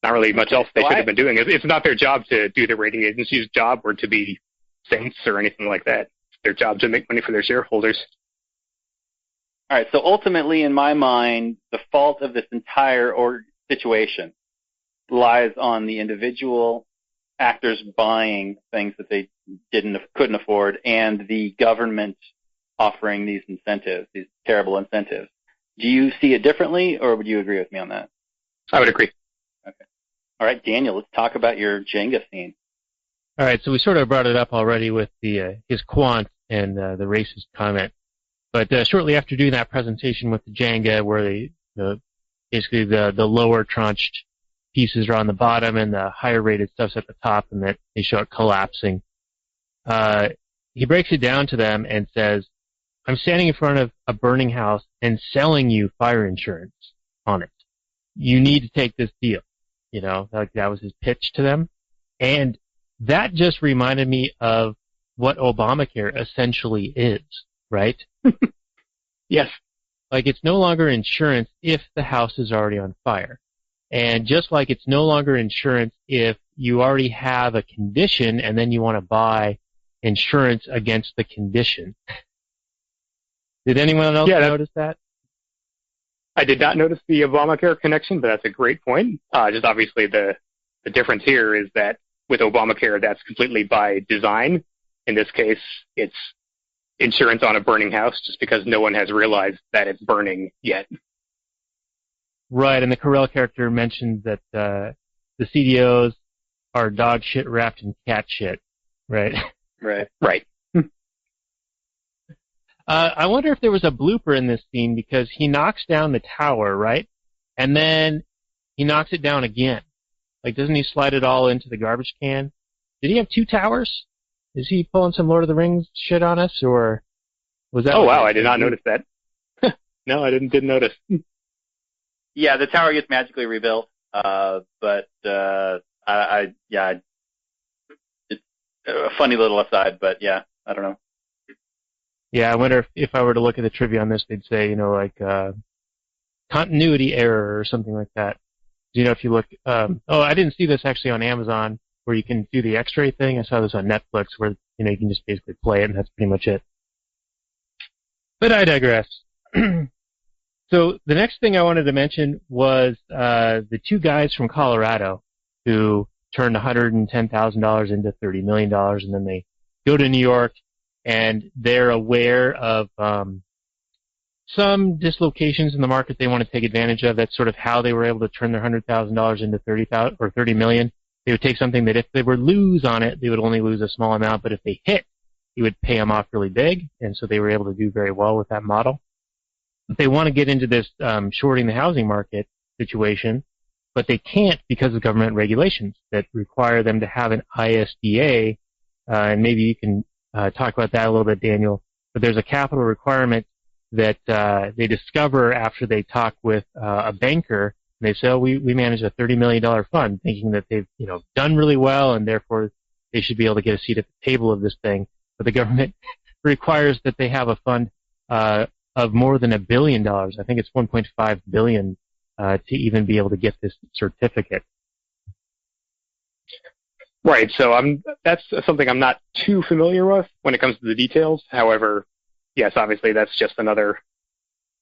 not really much else they should have been doing. It's not their job to do the rating agency's job or to be saints or anything like that. It's their job to make money for their shareholders. All right. So ultimately, in my mind, the fault of this entire situation lies on the individual actors buying things that they couldn't afford, and the government offering these incentives, these terrible incentives. Do you see it differently, or would you agree with me on that? I would agree. Okay. All right, Daniel, let's talk about your Jenga scene. All right, so we sort of brought it up already with his quant and the racist comment. But shortly after doing that presentation with the Jenga, where basically the lower tranched pieces are on the bottom and the higher rated stuff's at the top, and that they show it collapsing. He breaks it down to them and says, I'm standing in front of a burning house and selling you fire insurance on it. You need to take this deal. That was his pitch to them. And that just reminded me of what Obamacare essentially is, right? Yes. Like, it's no longer insurance if the house is already on fire. And just like it's no longer insurance if you already have a condition and then you want to buy insurance against the condition. Did anyone else notice that? I did not notice the Obamacare connection, but that's a great point. Just obviously the difference here is that with Obamacare, that's completely by design. In this case, it's insurance on a burning house just because no one has realized that it's burning yet. Right, and the Carell character mentioned that the CDOs are dog shit wrapped in cat shit, right? Right. I wonder if there was a blooper in this scene because he knocks down the tower, right? And then he knocks it down again. Like, doesn't he slide it all into the garbage can? Did he have two towers? Is he pulling some Lord of the Rings shit on us, or was that? Oh wow, I did not notice that. No, I didn't notice. Yeah, the tower gets magically rebuilt, but it's a funny little aside, but yeah, I don't know. Yeah, I wonder if I were to look at the trivia on this, they'd say, continuity error or something like that. You know, if you look, I didn't see this actually on Amazon where you can do the X-ray thing. I saw this on Netflix where, you know, you can just basically play it and that's pretty much it. But I digress. So the next thing I wanted to mention was the two guys from Colorado who turned $110,000 into $30 million, and then they go to New York, and they're aware of some dislocations in the market they want to take advantage of. That's sort of how they were able to turn their $100,000 into $30 million. They would take something that if they were lose on it, they would only lose a small amount, but if they hit, it would pay them off really big, and so they were able to do very well with that model. They want to get into this shorting the housing market situation, but they can't because of government regulations that require them to have an ISDA, and maybe you can talk about that a little bit, Daniel. But there's a capital requirement that they discover after they talk with a banker, and they say, oh, we manage a $30 million fund, thinking that they've, you know, done really well, and therefore they should be able to get a seat at the table of this thing. But the government requires that they have a fund of more than $1 billion. I think it's $1.5 billion to even be able to get this certificate. Right. So that's something I'm not too familiar with when it comes to the details. However, yes, obviously that's just another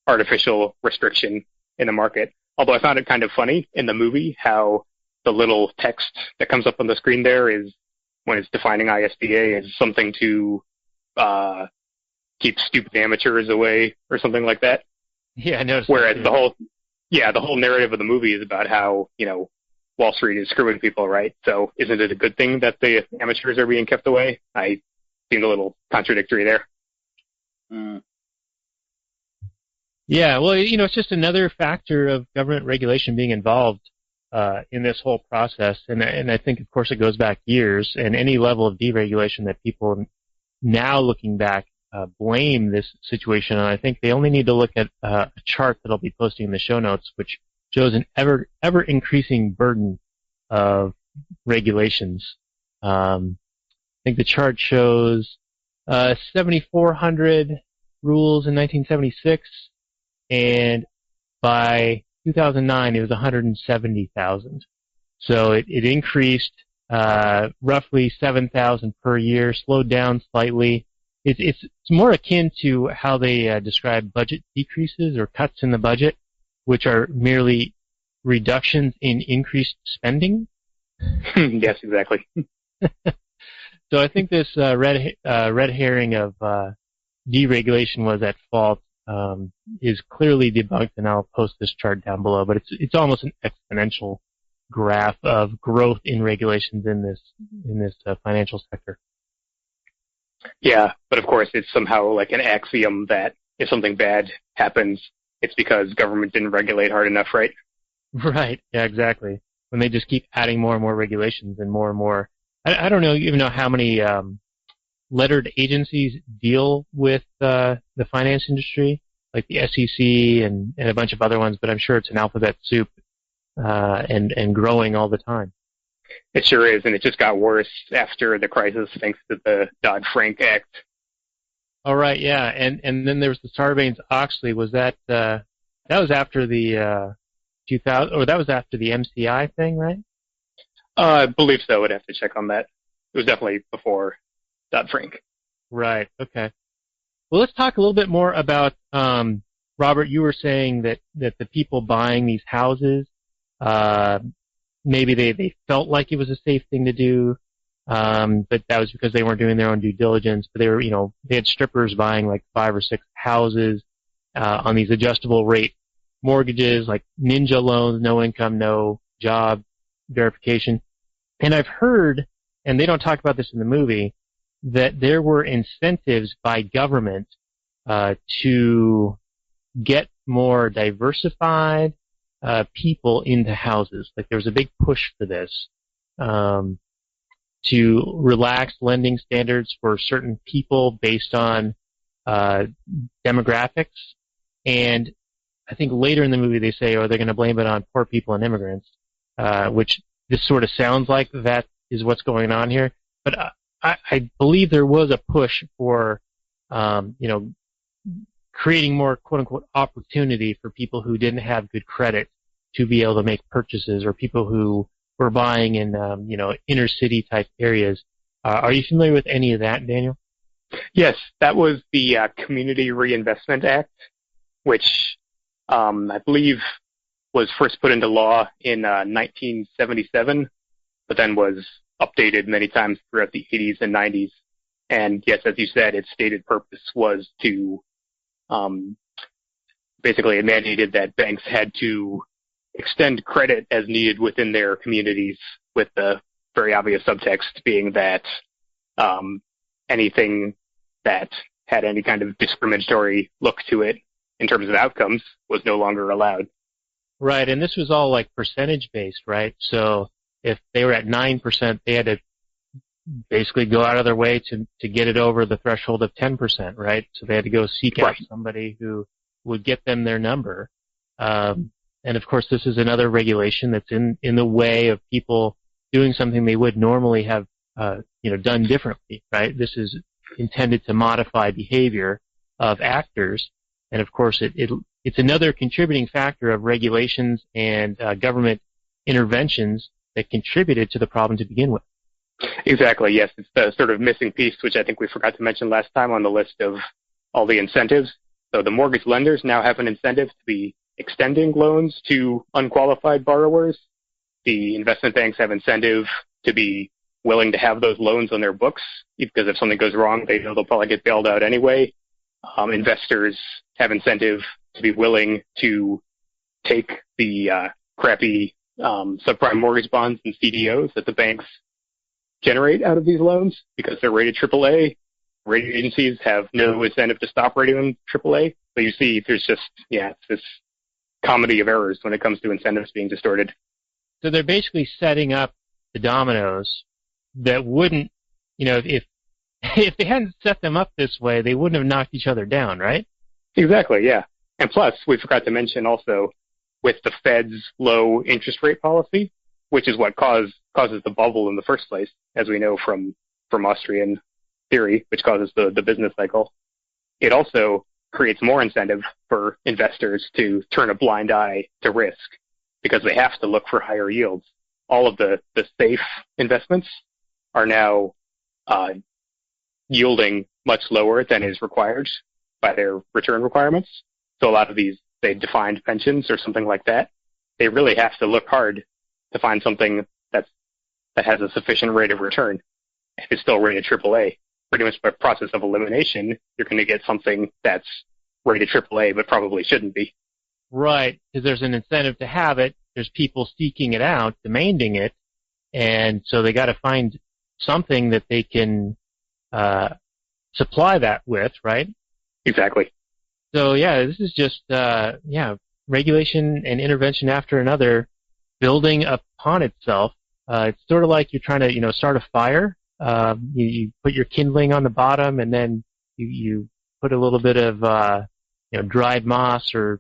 artificial restriction in the market. Although I found it kind of funny in the movie how the little text that comes up on the screen there is, when it's defining ISDA, is something to keep stupid amateurs away or something like that. Yeah, I noticed. Whereas the whole narrative of the movie is about how, you know, Wall Street is screwing people, right? So isn't it a good thing that the amateurs are being kept away? I seemed a little contradictory there. Mm. Yeah, well, you know, it's just another factor of government regulation being involved in this whole process, and I think, of course, it goes back years, and any level of deregulation that people now looking back blame this situation on. I think they only need to look at a chart that I'll be posting in the show notes, which shows an ever increasing burden of regulations. I think the chart shows 7,400 rules in 1976, and by 2009 it was 170,000. So it increased roughly 7,000 per year, slowed down slightly. It's more akin to how they describe budget decreases or cuts in the budget, which are merely reductions in increased spending. Yes, exactly. So I think this red herring of deregulation was at fault is clearly debunked, and I'll post this chart down below. But it's almost an exponential graph of growth in regulations in this financial sector. Yeah, but of course it's somehow like an axiom that if something bad happens, it's because government didn't regulate hard enough, right? Right. Yeah, exactly. When they just keep adding more and more regulations and more. I don't even know how many lettered agencies deal with the finance industry, like the SEC and a bunch of other ones, but I'm sure it's an alphabet soup and growing all the time. It sure is, and it just got worse after the crisis thanks to the Dodd-Frank Act. Oh, right, yeah, and then there was the Sarbanes-Oxley. Was that was after the 2000, or that was after the MCI thing, right? I believe so. I'd have to check on that. It was definitely before Dodd-Frank. Right. Okay. Well, let's talk a little bit more about Robert. You were saying that the people buying these houses, maybe they felt like it was a safe thing to do, but that was because they weren't doing their own due diligence. But they were, they had strippers buying like 5 or 6 houses on these adjustable rate mortgages, like ninja loans, no income, no job verification. And I've heard, and they don't talk about this in the movie, that there were incentives by government to get more diversified people into houses. Like there was a big push for this to relax lending standards for certain people based on demographics. And I think later in the movie they say, they're going to blame it on poor people and immigrants, which this sort of sounds like that is what's going on here. But I believe there was a push for, creating more quote-unquote opportunity for people who didn't have good credit to be able to make purchases, or people who were buying in, inner city type areas. Are you familiar with any of that, Daniel? Yes, that was the Community Reinvestment Act, which I believe was first put into law in 1977, but then was updated many times throughout the 80s and 90s. And yes, as you said, its stated purpose was to basically it mandated that banks had to extend credit as needed within their communities, with the very obvious subtext being that anything that had any kind of discriminatory look to it in terms of outcomes was no longer allowed. Right, and this was all like percentage based, right? So if they were at 9%, they had to basically go out of their way to get it over the threshold of 10%, right? So they had to go seek out somebody who would get them their number. And of course, this is another regulation that's in the way of people doing something they would normally have, done differently, right? This is intended to modify behavior of actors. And of course, it's another contributing factor of regulations and government interventions that contributed to the problem to begin with. Exactly, yes. It's the sort of missing piece, which I think we forgot to mention last time on the list of all the incentives. So the mortgage lenders now have an incentive to be extending loans to unqualified borrowers. The investment banks have incentive to be willing to have those loans on their books, because if something goes wrong, they know they'll probably get bailed out anyway. Investors have incentive to be willing to take the crappy subprime mortgage bonds and CDOs that the banks generate out of these loans, because they're rated AAA. Rating agencies have no incentive to stop rating them AAA. So you see, there's just, it's this comedy of errors when it comes to incentives being distorted. So they're basically setting up the dominoes that wouldn't, if they hadn't set them up this way, they wouldn't have knocked each other down, right? Exactly, yeah. And plus, we forgot to mention also, with the Fed's low interest rate policy, which is what causes the bubble in the first place, as we know from Austrian theory, which causes the business cycle, it also creates more incentive for investors to turn a blind eye to risk, because they have to look for higher yields. All of the safe investments are now yielding much lower than is required by their return requirements. So a lot of these, say, defined pensions or something like that, they really have to look hard to find something that has a sufficient rate of return and is still rated AAA. Pretty much by process of elimination, you're going to get something that's rated AAA but probably shouldn't be. Right, because there's an incentive to have it. There's people seeking it out, demanding it, and so they got to find something that they can supply that with, right? Exactly. So this is just regulation and intervention after another, building upon itself. It's sort of like you're trying to start a fire. You put your kindling on the bottom, and then you put a little bit of dried moss or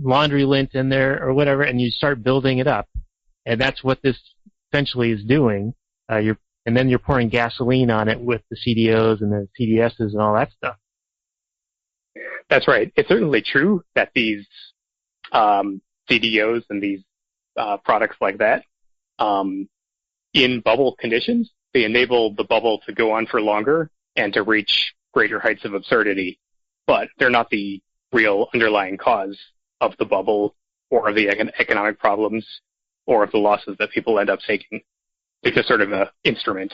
laundry lint in there or whatever, and you start building it up. And that's what this essentially is doing. And then you're pouring gasoline on it with the CDOs and the CDSs and all that stuff. That's right. It's certainly true that these CDOs and these products like that, in bubble conditions, they enable the bubble to go on for longer and to reach greater heights of absurdity. But they're not the real underlying cause of the bubble or of the economic problems or of the losses that people end up taking. It's just sort of an instrument.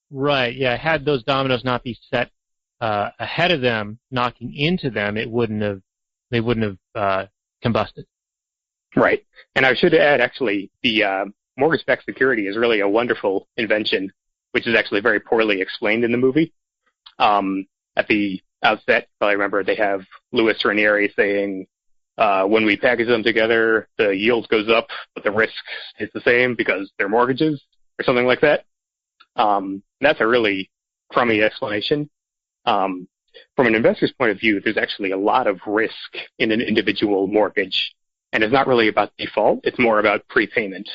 Right, yeah. Had those dominoes not be set ahead of them, knocking into them, they wouldn't have combusted. Right. And I should add, actually, the mortgage-backed security is really a wonderful invention, which is actually very poorly explained in the movie. At the outset, you probably remember they have Louis Ranieri saying, when we package them together, the yield goes up, but the risk is the same because they're mortgages, or something like that. That's a really crummy explanation. From an investor's point of view, there's actually a lot of risk in an individual mortgage. And it's not really about default. It's more about prepayment.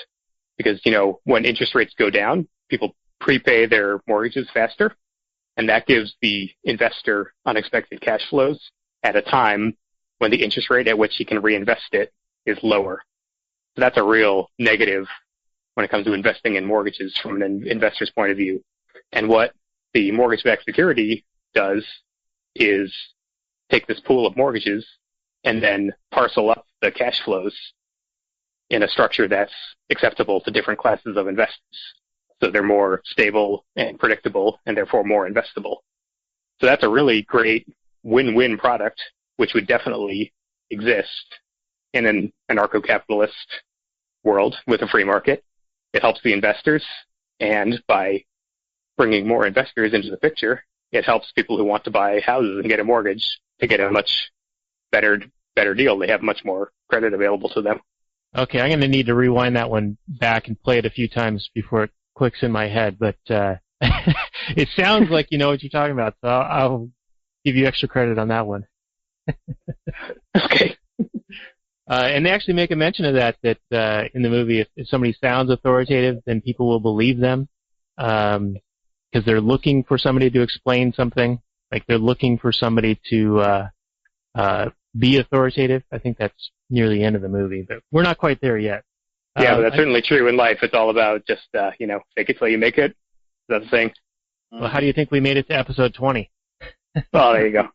Because, when interest rates go down, people prepay their mortgages faster. And that gives the investor unexpected cash flows at a time when the interest rate at which he can reinvest it is lower. So that's a real negative when it comes to investing in mortgages from an investor's point of view. And what the mortgage-backed security does is take this pool of mortgages and then parcel up the cash flows in a structure that's acceptable to different classes of investors. So they're more stable and predictable and therefore more investable. So that's a really great win-win product, which would definitely exist in an anarcho-capitalist world with a free market. It helps the investors, and by bringing more investors into the picture, it helps people who want to buy houses and get a mortgage to get a much better deal. They have much more credit available to them. Okay, I'm going to need to rewind that one back and play it a few times before it clicks in my head, but it sounds like you know what you're talking about, so I'll give you extra credit on that one. Okay. And they actually make a mention of that in the movie, if somebody sounds authoritative, then people will believe them, because they're looking for somebody to explain something, like they're looking for somebody to be authoritative. I think that's near the end of the movie, but we're not quite there yet. Yeah, but that's certainly true in life. It's all about just, fake it till you make it. Is that the thing? Well, how do you think we made it to episode 20? Oh, there you go.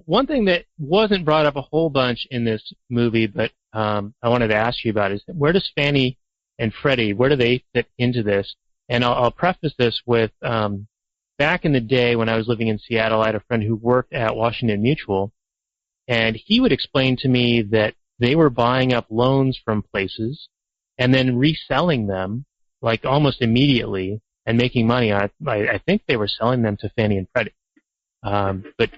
One thing that wasn't brought up a whole bunch in this movie, but I wanted to ask you about is where does Fannie and Freddie, where do they fit into this? And I'll preface this with back in the day when I was living in Seattle, I had a friend who worked at Washington Mutual, and he would explain to me that they were buying up loans from places and then reselling them like almost immediately and making money on it. I think they were selling them to Fannie and Freddie. But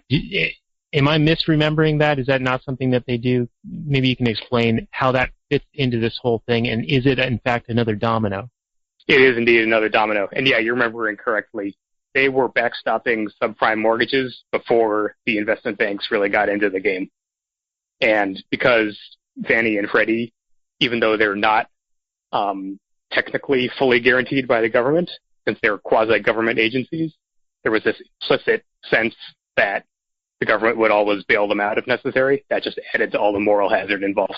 am I misremembering that? Is that not something that they do? Maybe you can explain how that fits into this whole thing, and is it in fact another domino? It is indeed another domino. And yeah, you're remembering correctly. They were backstopping subprime mortgages before the investment banks really got into the game. And because Fannie and Freddie, even though they're not technically fully guaranteed by the government, since they're quasi-government agencies, there was this implicit sense that the government would always bail them out if necessary. That just added to all the moral hazard involved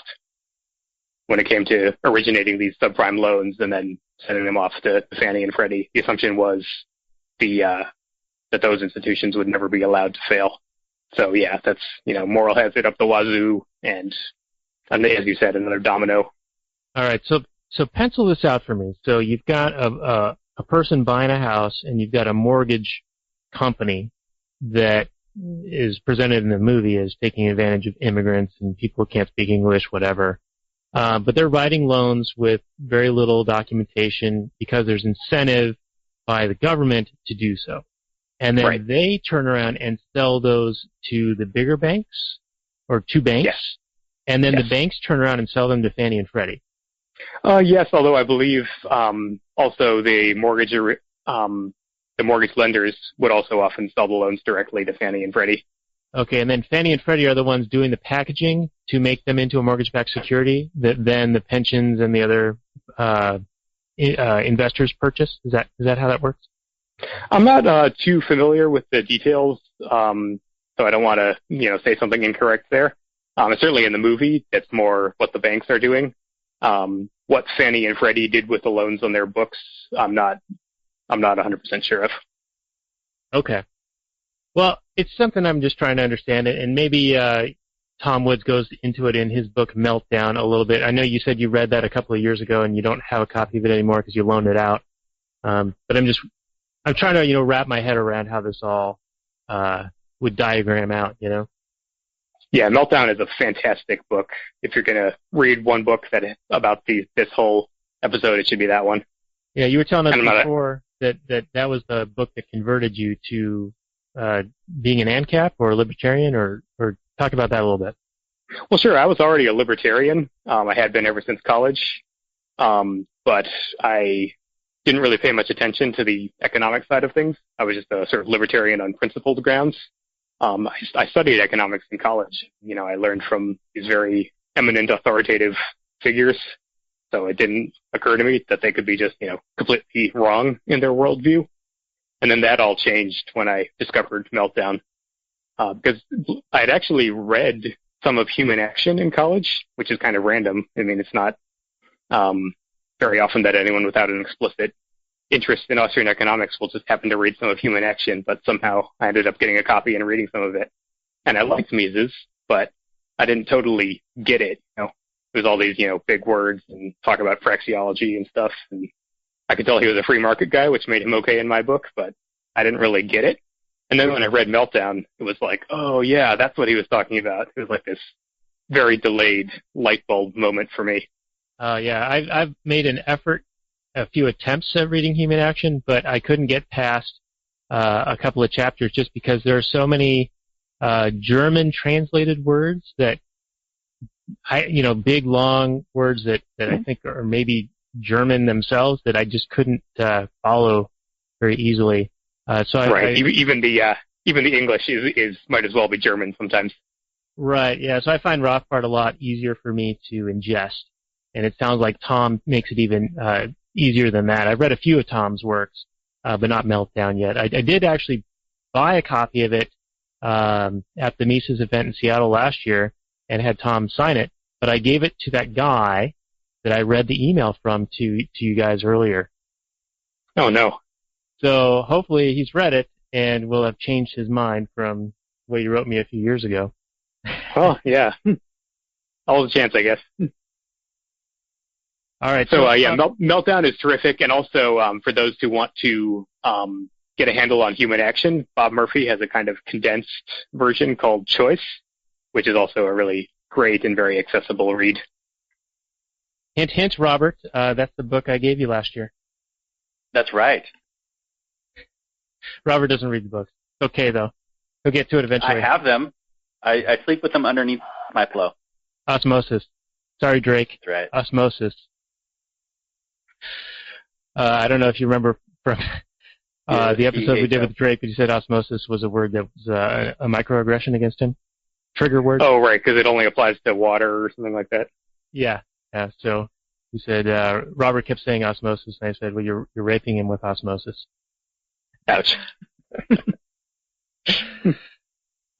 when it came to originating these subprime loans and then sending them off to Fannie and Freddie. The assumption was that those institutions would never be allowed to fail. So yeah, that's, moral hazard up the wazoo, and as you said, another domino. All right, so pencil this out for me. So you've got a person buying a house, and you've got a mortgage company that is presented in the movie as taking advantage of immigrants and people who can't speak English, whatever. But they're writing loans with very little documentation because there's incentive by the government to do so. And then they turn around and sell those to the bigger banks, or to banks. Yes. And then the banks turn around and sell them to Fannie and Freddie. Yes, although I believe also the mortgage lenders would also often sell the loans directly to Fannie and Freddie. Okay, and then Fannie and Freddie are the ones doing the packaging to make them into a mortgage-backed security that then the pensions and the other investors purchase. Is that how that works? I'm not too familiar with the details, so I don't want to say something incorrect there. Certainly in the movie, it's more what the banks are doing. What Fannie and Freddie did with the loans on their books, I'm not 100% sure of. Okay. Well, it's something I'm just trying to understand, and maybe Tom Woods goes into it in his book Meltdown a little bit. I know you said you read that a couple of years ago, and you don't have a copy of it anymore because you loaned it out. But I'm trying to wrap my head around how this all would diagram out. Yeah, Meltdown is a fantastic book. If you're going to read one book about this whole episode, it should be that one. Yeah, you were telling us before that was the book that converted you to being an ANCAP or a libertarian, or talk about that a little bit. Well, sure. I was already a libertarian. I had been ever since college, but I didn't really pay much attention to the economic side of things. I was just a sort of libertarian on principled grounds. I studied economics in college. I learned from these very eminent authoritative figures, so it didn't occur to me that they could be just, completely wrong in their worldview. And then that all changed when I discovered Meltdown, because I had actually read some of human action in college, which is kind of random. I mean, it's not very often that anyone without an explicit interest in Austrian economics will just happen to read some of human action, but somehow I ended up getting a copy and reading some of it. And I liked Mises, but I didn't totally get it. There's all these, big words and talk about praxeology and stuff. And I could tell he was a free market guy, which made him okay in my book, but I didn't really get it. And then when I read Meltdown, it was like, oh yeah, that's what he was talking about. It was like this very delayed light bulb moment for me. Yeah, I've made an effort, a few attempts at reading human action, but I couldn't get past a couple of chapters just because there are so many German translated words that big long words that I think are maybe German themselves that I just couldn't follow very easily. Right. Even the English is might as well be German sometimes. Right. Yeah. So I find Rothbard a lot easier for me to ingest, and it sounds like Tom makes it even easier than that. I've read a few of Tom's works, but not Meltdown yet. I did actually buy a copy of it at the Mises event in Seattle last year and had Tom sign it, but I gave it to that guy that I read the email from to you guys earlier. Oh no. So hopefully he's read it and will have changed his mind from what he wrote me a few years ago. Oh, yeah. All the chance, I guess. All right. So Meltdown is terrific. And also, for those who want to get a handle on human action, Bob Murphy has a kind of condensed version called Choice, which is also a really great and very accessible read. Hint, hint, Robert. That's the book I gave you last year. That's right. Robert doesn't read the books. It's okay, though. He'll get to it eventually. I have them. I sleep with them underneath my pillow. Osmosis. Sorry, Drake. That's right. Osmosis. I don't know if you remember from the episode we did with Drake, but he said osmosis was a word that was a microaggression against him. Trigger word. Oh, right, because it only applies to water or something like that. Yeah. So he said, Robert kept saying osmosis, and I said, well, you're raping him with osmosis. Ouch.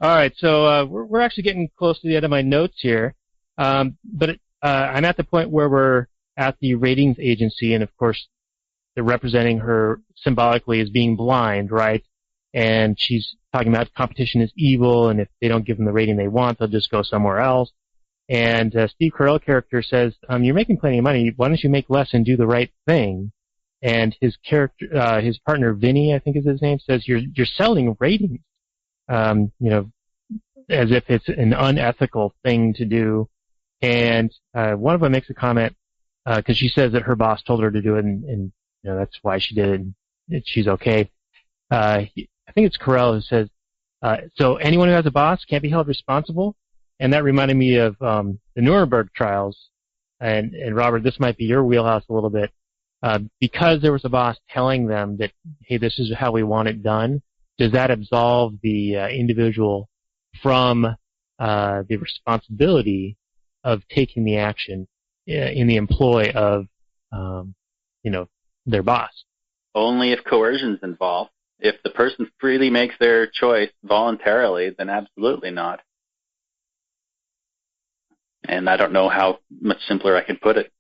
All right, so we're actually getting close to the end of my notes here, but I'm at the point where we're at the ratings agency, and of course they're representing her symbolically as being blind, right? And she's talking about competition is evil, and if they don't give them the rating they want, they'll just go somewhere else. And Steve Carell character says, you're making plenty of money, why don't you make less and do the right thing? And his character, his partner Vinny, I think is his name, says you're selling ratings, as if it's an unethical thing to do. And one of them makes a comment because she says that her boss told her to do it, and that's why she did it. And she's okay. I think it's Carell who says, so anyone who has a boss can't be held responsible. And that reminded me of the Nuremberg trials. And Robert, this might be your wheelhouse a little bit. Because there was a boss telling them that, hey, this is how we want it done, does that absolve the individual from the responsibility of taking the action in the employ of, their boss? Only if coercion's involved. If the person freely makes their choice voluntarily, then absolutely not. And I don't know how much simpler I can put it.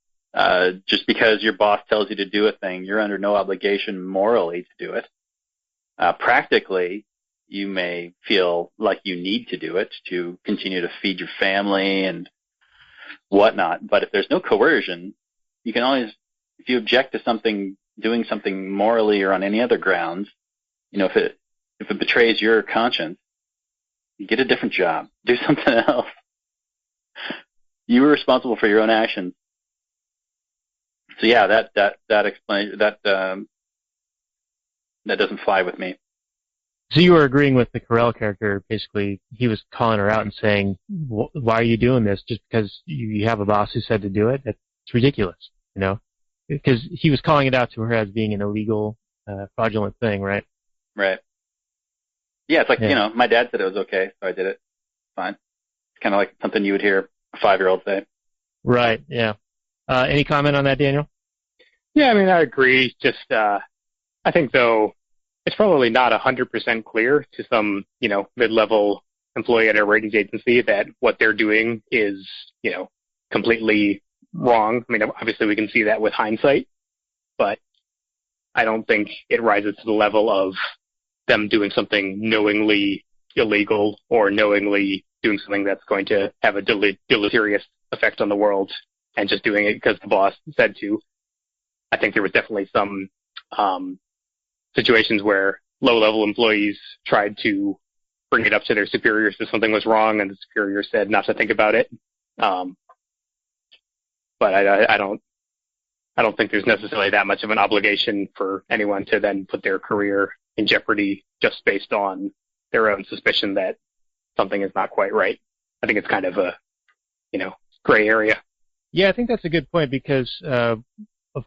Just because your boss tells you to do a thing, you're under no obligation morally to do it. Practically, you may feel like you need to do it to continue to feed your family and whatnot. But if there's no coercion, you can always, if you object to something, doing something morally or on any other grounds, if it betrays your conscience, you get a different job, do something else. You were responsible for your own actions. So yeah, that explains that doesn't fly with me. So you were agreeing with the Carell character. Basically, he was calling her out and saying, "Why are you doing this? Just because you have a boss who said to do it? It's ridiculous, Because he was calling it out to her as being an illegal, fraudulent thing, right? Right. Yeah, it's like my dad said it was okay, so I did it. Fine. It's kind of like something you would hear a 5-year-old say. Right. Yeah. Any comment on that, Daniel? Yeah, I mean, I agree. Just, I think, though, it's probably not 100% clear to some, mid-level employee at a ratings agency that what they're doing is, completely wrong. I mean, obviously we can see that with hindsight, but I don't think it rises to the level of them doing something knowingly illegal or knowingly doing something that's going to have a deleterious effect on the world and just doing it because the boss said to. I think there was definitely some situations where low-level employees tried to bring it up to their superiors if something was wrong, and the superior said not to think about it. But I don't think there's necessarily that much of an obligation for anyone to then put their career in jeopardy just based on their own suspicion that something is not quite right. I think it's kind of a, gray area. Yeah, I think that's a good point because, of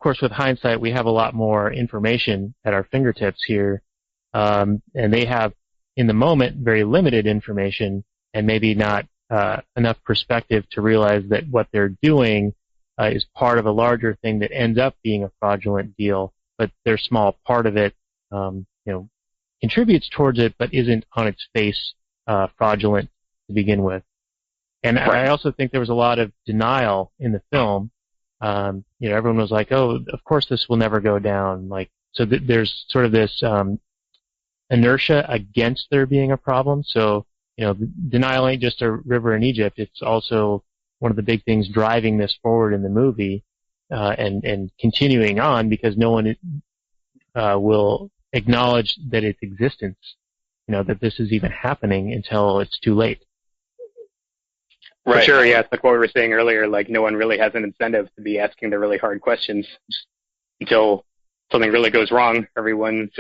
course, with hindsight, we have a lot more information at our fingertips here, and they have, in the moment, very limited information and maybe not enough perspective to realize that what they're doing is part of a larger thing that ends up being a fraudulent deal, but their small part of it, contributes towards it, but isn't on its face fraudulent to begin with. And I also think there was a lot of denial in the film. Everyone was like, "Oh, of course this will never go down." So there's sort of this inertia against there being a problem. So, denial ain't just a river in Egypt. It's also one of the big things driving this forward in the movie, and continuing on because no one will acknowledge that its existence, that this is even happening until it's too late. Right. For sure, yeah. It's like what we were saying earlier, no one really has an incentive to be asking the really hard questions until something really goes wrong. Everyone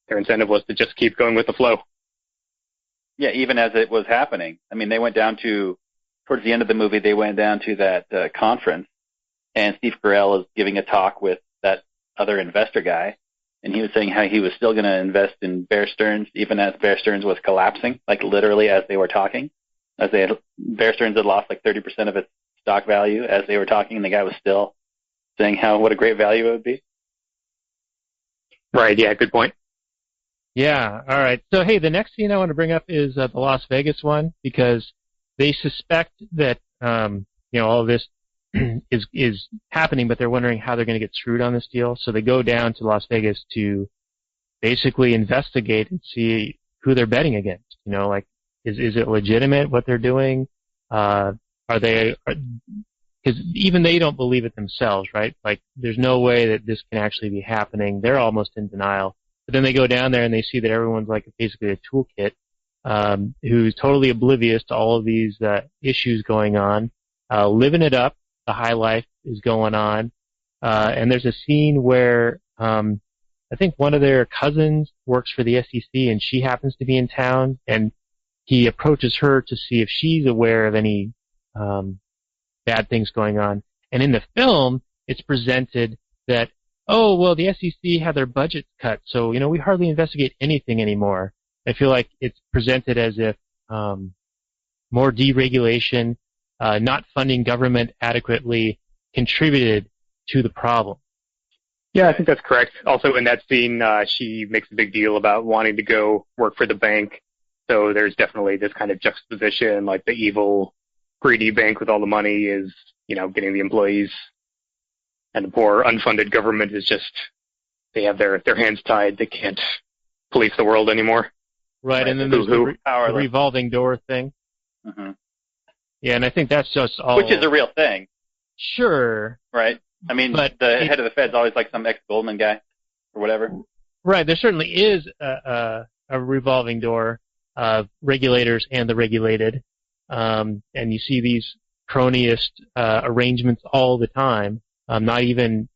their incentive was to just keep going with the flow. Yeah, even as it was happening. I mean, they went down towards the end of the movie, they went down to that conference, and Steve Carell is giving a talk with that other investor guy, and he was saying how he was still going to invest in Bear Stearns even as Bear Stearns was collapsing, literally as they were talking. Bear Stearns had lost 30% of its stock value as they were talking, and the guy was still saying what a great value it would be. Right, yeah, good point. Yeah, all right. So, hey, the next scene I want to bring up is the Las Vegas one, because they suspect that, all of this is happening, but they're wondering how they're going to get screwed on this deal. So they go down to Las Vegas to basically investigate and see who they're betting against. Is it legitimate what they're doing? Because even they don't believe it themselves, right? There's no way that this can actually be happening. They're almost in denial. But then they go down there and they see that everyone's basically a toolkit, who's totally oblivious to all of these issues going on, living it up. The high life is going on. And there's a scene where I think one of their cousins works for the SEC, and she happens to be in town, and he approaches her to see if she's aware of any bad things going on. And in the film, it's presented that, the SEC had their budgets cut, so, we hardly investigate anything anymore. I feel like it's presented as if more deregulation, not funding government adequately contributed to the problem. Yeah, I think that's correct. Also, in that scene, she makes a big deal about wanting to go work for the bank. So there's definitely this kind of juxtaposition, the evil, greedy bank with all the money is, getting the employees, and the poor, unfunded government is just, they have their hands tied. They can't police the world anymore. Right, and then there's the revolving door thing. Mm-hmm. Yeah, and I think that's just all... Which is a real thing. Sure. Right? I mean, the head of the Fed's always some ex-Goldman guy or whatever. Right, there certainly is a revolving door of regulators and the regulated. And you see these cronyist arrangements all the time, not even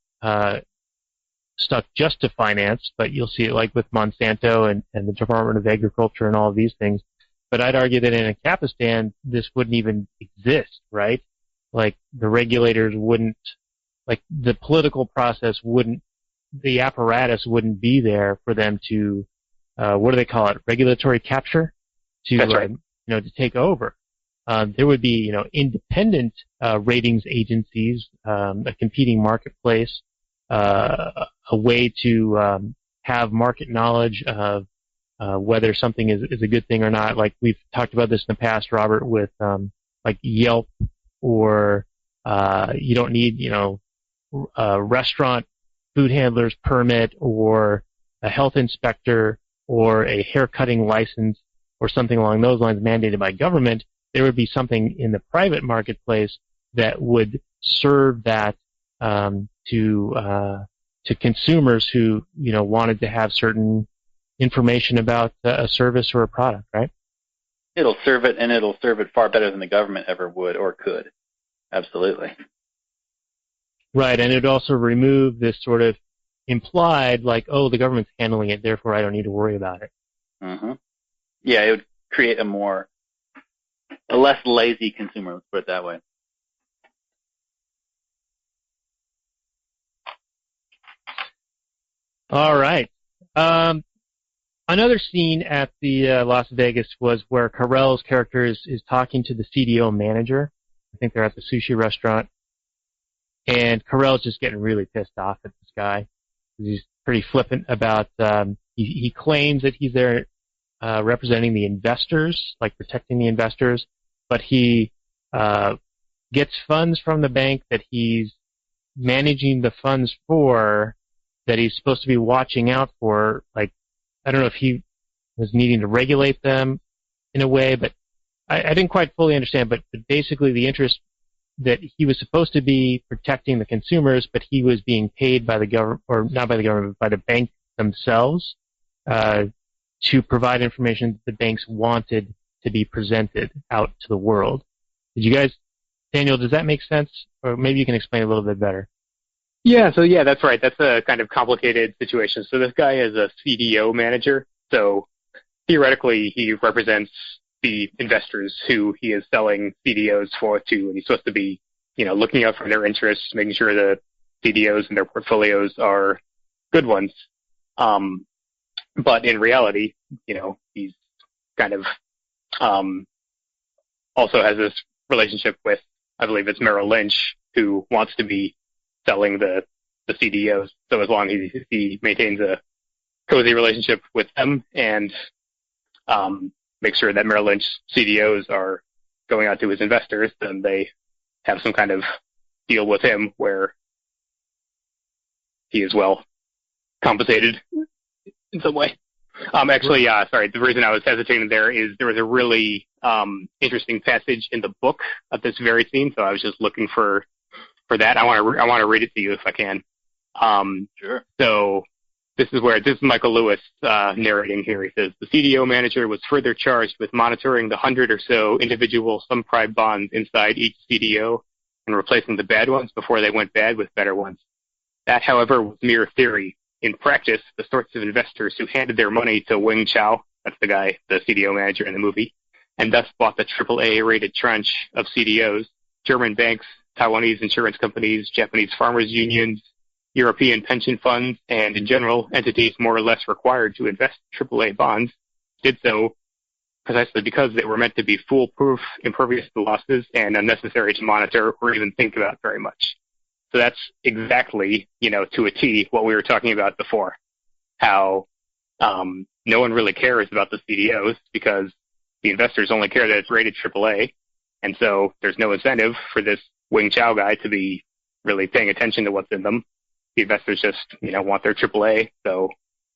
stuck just to finance, but you'll see it with Monsanto and the Department of Agriculture and all of these things. But I'd argue that in Anarcho-capitalism, this wouldn't even exist, right? The regulators wouldn't, the political process wouldn't, the apparatus wouldn't be there for them to, what do they call it? Regulatory capture? That's right. To take over. There would be, independent ratings agencies, a competing marketplace, a way to have market knowledge of whether something is a good thing or not. Like we've talked about this in the past, Robert, with like Yelp, or you don't need, a restaurant food handler's permit or a health inspector or a hair cutting license or something along those lines mandated by government. There would be something in the private marketplace that would serve that to consumers who wanted to have certain information about a service or a product, right? It'll serve it, and it'll serve it far better than the government ever would or could. Absolutely. Right, and it would also remove this sort of implied, like, oh, the government's handling it, therefore I don't need to worry about it. Mm-hmm. Yeah, it would create a less lazy consumer, let's put it that way. All right. Another scene at the Las Vegas was where Carell's character is talking to the CDO manager. I think they're at the sushi restaurant. And Carell's just getting really pissed off at this guy. He's pretty flippant about, he claims that he's there representing the investors, like protecting the investors, but he gets funds from the bank that he's managing the funds for, that he's supposed to be watching out for. Like, I don't know if he was needing to regulate them in a way, but I didn't quite fully understand. But basically the interest that he was supposed to be protecting the consumers, but he was being paid by the government, or not by the government, but by the bank themselves, to provide information that the banks wanted to be presented out to the world. Daniel, does that make sense? Or maybe you can explain a little bit better. Yeah, that's right. That's a kind of complicated situation. So this guy is a CDO manager. So theoretically, he represents the investors who he is selling CDOs to, and he's supposed to be, looking out for their interests, making sure the CDOs and their portfolios are good ones. But in reality, he's kind of also has this relationship with, I believe it's Merrill Lynch, who wants to be selling the CDOs. So as long as he maintains a cozy relationship with them and make sure that Merrill Lynch CDOs are going out to his investors, then they have some kind of deal with him where he is well compensated in some way. Sorry, the reason I was hesitating there is there was a really interesting passage in the book of this very scene, so I was just looking for that. I want to read it to you if I can. Sure. So this is Michael Lewis narrating here. He says, the CDO manager was further charged with monitoring the 100 or so individual subprime bonds inside each CDO and replacing the bad ones before they went bad with better ones. That, however, was mere theory. In practice, the sorts of investors who handed their money to Wing Chao, that's the guy, the CDO manager in the movie, and thus bought the AAA-rated tranche of CDOs, German banks, Taiwanese insurance companies, Japanese farmers' unions, European pension funds, and in general, entities more or less required to invest in AAA bonds, did so precisely because they were meant to be foolproof, impervious to losses, and unnecessary to monitor or even think about very much. So that's exactly, to a T, what we were talking about before, how no one really cares about the CDOs because the investors only care that it's rated AAA, and so there's no incentive for this Wing Chao guy to be really paying attention to what's in them. The investors just, want their AAA, so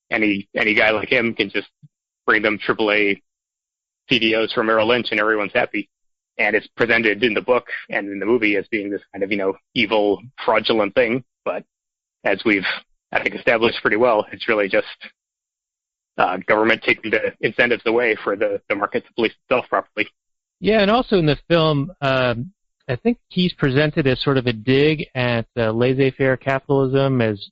any guy like him can just bring them AAA CDOs from Merrill Lynch and everyone's happy. And it's presented in the book and in the movie as being this kind of, evil, fraudulent thing. But as we've, I think, established pretty well, it's really just government taking the incentives away for the market to police itself properly. Yeah, and also in the film, I think he's presented as sort of a dig at laissez-faire capitalism, as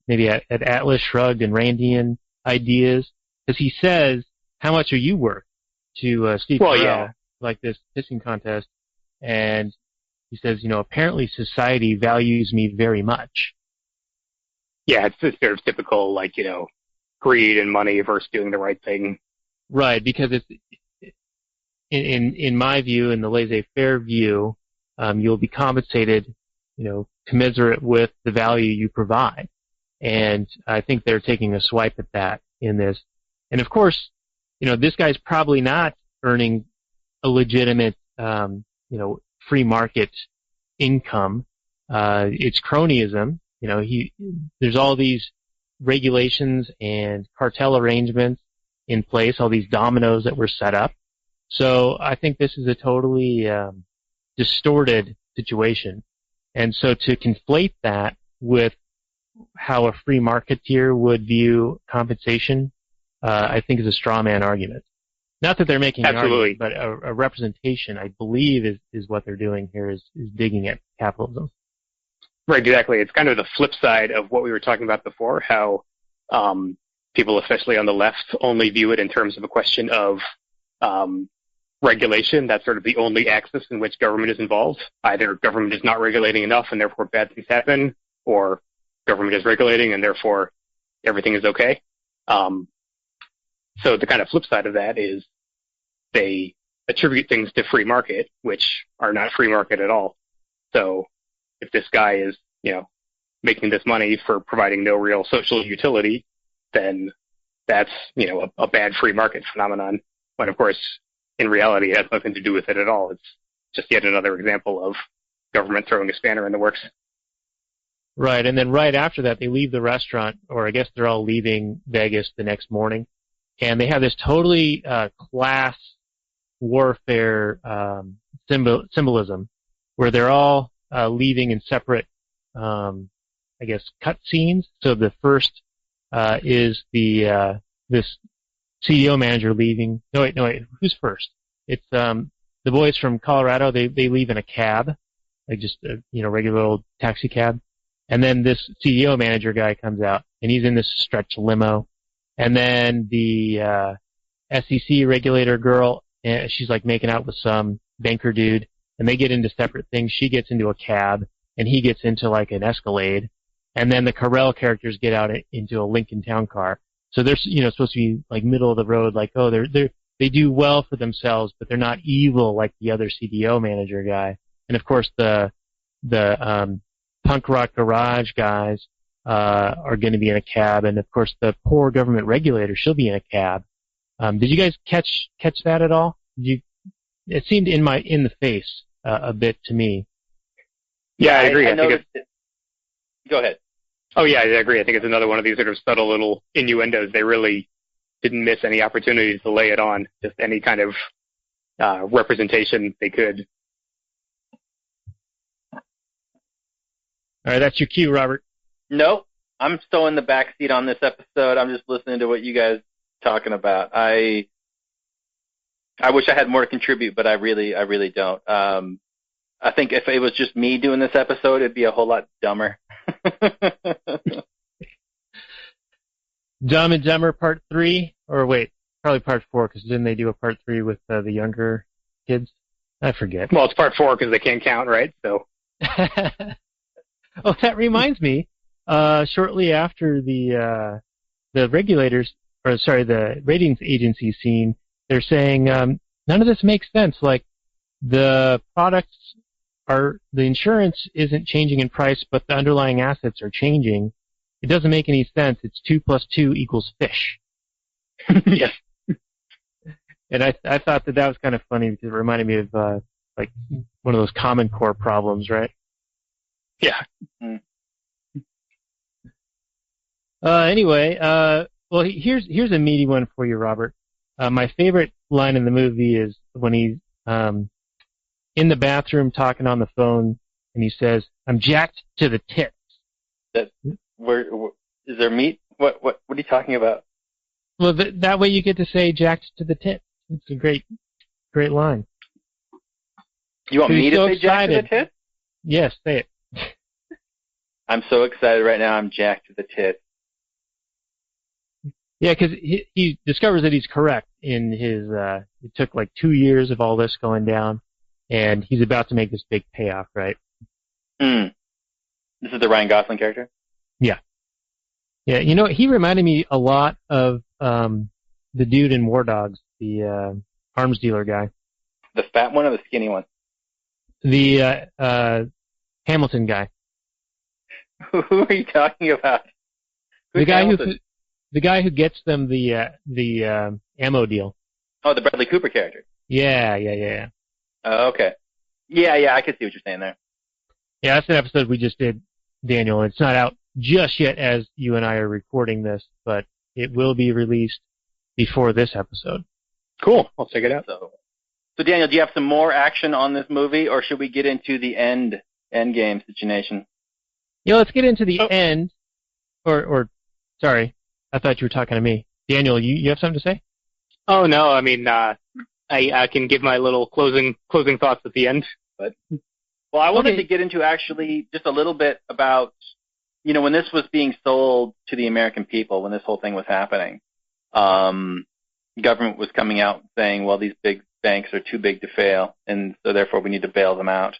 maybe at Atlas Shrugged and Randian ideas, because he says, how much are you worth to Steve Carell, yeah, like this pissing contest, and he says, apparently society values me very much. Yeah, it's just sort of typical, greed and money versus doing the right thing. Right, because it's, in my view, in the laissez-faire view, you'll be compensated, commensurate with the value you provide. And I think they're taking a swipe at that in this. And of course, this guy's probably not earning a legitimate, free market income. It's cronyism. There's all these regulations and cartel arrangements in place, all these dominoes that were set up. So I think this is a totally distorted situation. And so to conflate that with how a free marketeer would view compensation, I think is a straw man argument. Not that they're making an argument, but a representation, I believe, is what they're doing here, is digging at capitalism. Right, exactly. It's kind of the flip side of what we were talking about before, how people, especially on the left, only view it in terms of a question of regulation. That's sort of the only axis in which government is involved. Either government is not regulating enough and therefore bad things happen, or government is regulating and therefore everything is okay. So the kind of flip side of that is they attribute things to free market, which are not free market at all. So if this guy is, making this money for providing no real social utility, then that's, a bad free market phenomenon. When, of course, in reality, it has nothing to do with it at all. It's just yet another example of government throwing a spanner in the works. Right, and then right after that, they leave the restaurant, or I guess they're all leaving Vegas the next morning, and they have this totally class warfare symbolism, where they're all leaving in separate, cut scenes. So the first is this CDO manager leaving. No, wait. Who's first? It's the boys from Colorado. They leave in a cab, like just a regular old taxi cab. And then this CDO manager guy comes out, and he's in this stretch limo. And then the SEC regulator girl, she's like making out with some banker dude, and they get into separate things. She gets into a cab, and he gets into like an Escalade. And then the Carell characters get out into a Lincoln Town Car. So they're supposed to be like middle of the road, like they do well for themselves, but they're not evil like the other CDO manager guy. And of course the punk rock garage guys are going to be in a cab, and of course the poor government regulator, she'll be in a cab. Did you guys catch that at all? It seemed in the face a bit to me. Yeah, I agree. I think Go ahead. Oh yeah, I agree. I think it's another one of these sort of subtle little innuendos. They really didn't miss any opportunities to lay it on, just any kind of representation they could. All right, that's your cue, Robert. Nope. I'm still in the back seat on this episode. I'm just listening to what you guys are talking about. I wish I had more to contribute, but I really don't. I think if it was just me doing this episode, it'd be a whole lot dumber. Dumb and Dumber Part 3, or wait, probably Part 4, because didn't they do a Part 3 with the younger kids? I forget. Well, it's Part 4 because they can't count, right? So. Oh, that reminds me. Shortly after the regulators, the ratings agency scene, they're saying none of this makes sense. Like the insurance isn't changing in price, but the underlying assets are changing. It doesn't make any sense. It's 2 + 2 = fish. Yes. And I thought that was kind of funny because it reminded me of like one of those Common Core problems, right? Yeah. Anyway, well, here's a meaty one for you, Robert. My favorite line in the movie is when he's in the bathroom talking on the phone, and he says, "I'm jacked to the tits." Where is there meat? What are you talking about? Well, that way you get to say "jacked to the tits." It's a great line. You want me to say "jacked to the tits"? Yes, say it. I'm so excited right now. I'm jacked to the tits. Yeah, because he discovers that he's correct in his. It took like 2 years of all this going down, and he's about to make this big payoff, right? This is the Ryan Gosling character? Yeah. Yeah, he reminded me a lot of the dude in War Dogs, the arms dealer guy. The fat one or the skinny one? The Hamilton guy. Who are you talking about? The guy who The guy who gets them the ammo deal. Oh, the Bradley Cooper character. Yeah. Oh, okay. Yeah, I can see what you're saying there. Yeah, that's an episode we just did, Daniel. It's not out just yet as you and I are recording this, but it will be released before this episode. Cool. I'll check it out. So Daniel, do you have some more action on this movie, or should we get into the end game situation? Yeah, let's get into the end. Or sorry, I thought you were talking to me. Daniel, you have something to say? Oh no, I mean, I can give my little closing thoughts at the end. But well, I wanted to get into actually just a little bit about, when this was being sold to the American people, when this whole thing was happening, government was coming out saying, well, these big banks are too big to fail, and so therefore we need to bail them out.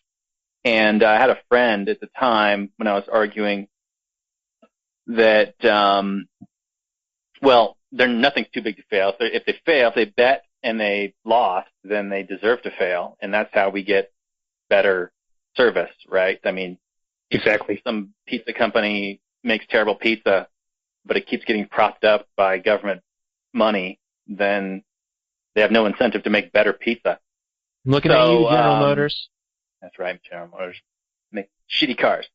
And I had a friend at the time when I was arguing that, nothing's too big to fail. So if they bet and they lost, then they deserve to fail, and that's how we get better service, right? I mean, exactly. Some pizza company makes terrible pizza, but it keeps getting propped up by government money, then they have no incentive to make better pizza. I'm looking at you, General Motors. That's right, General Motors. Make shitty cars.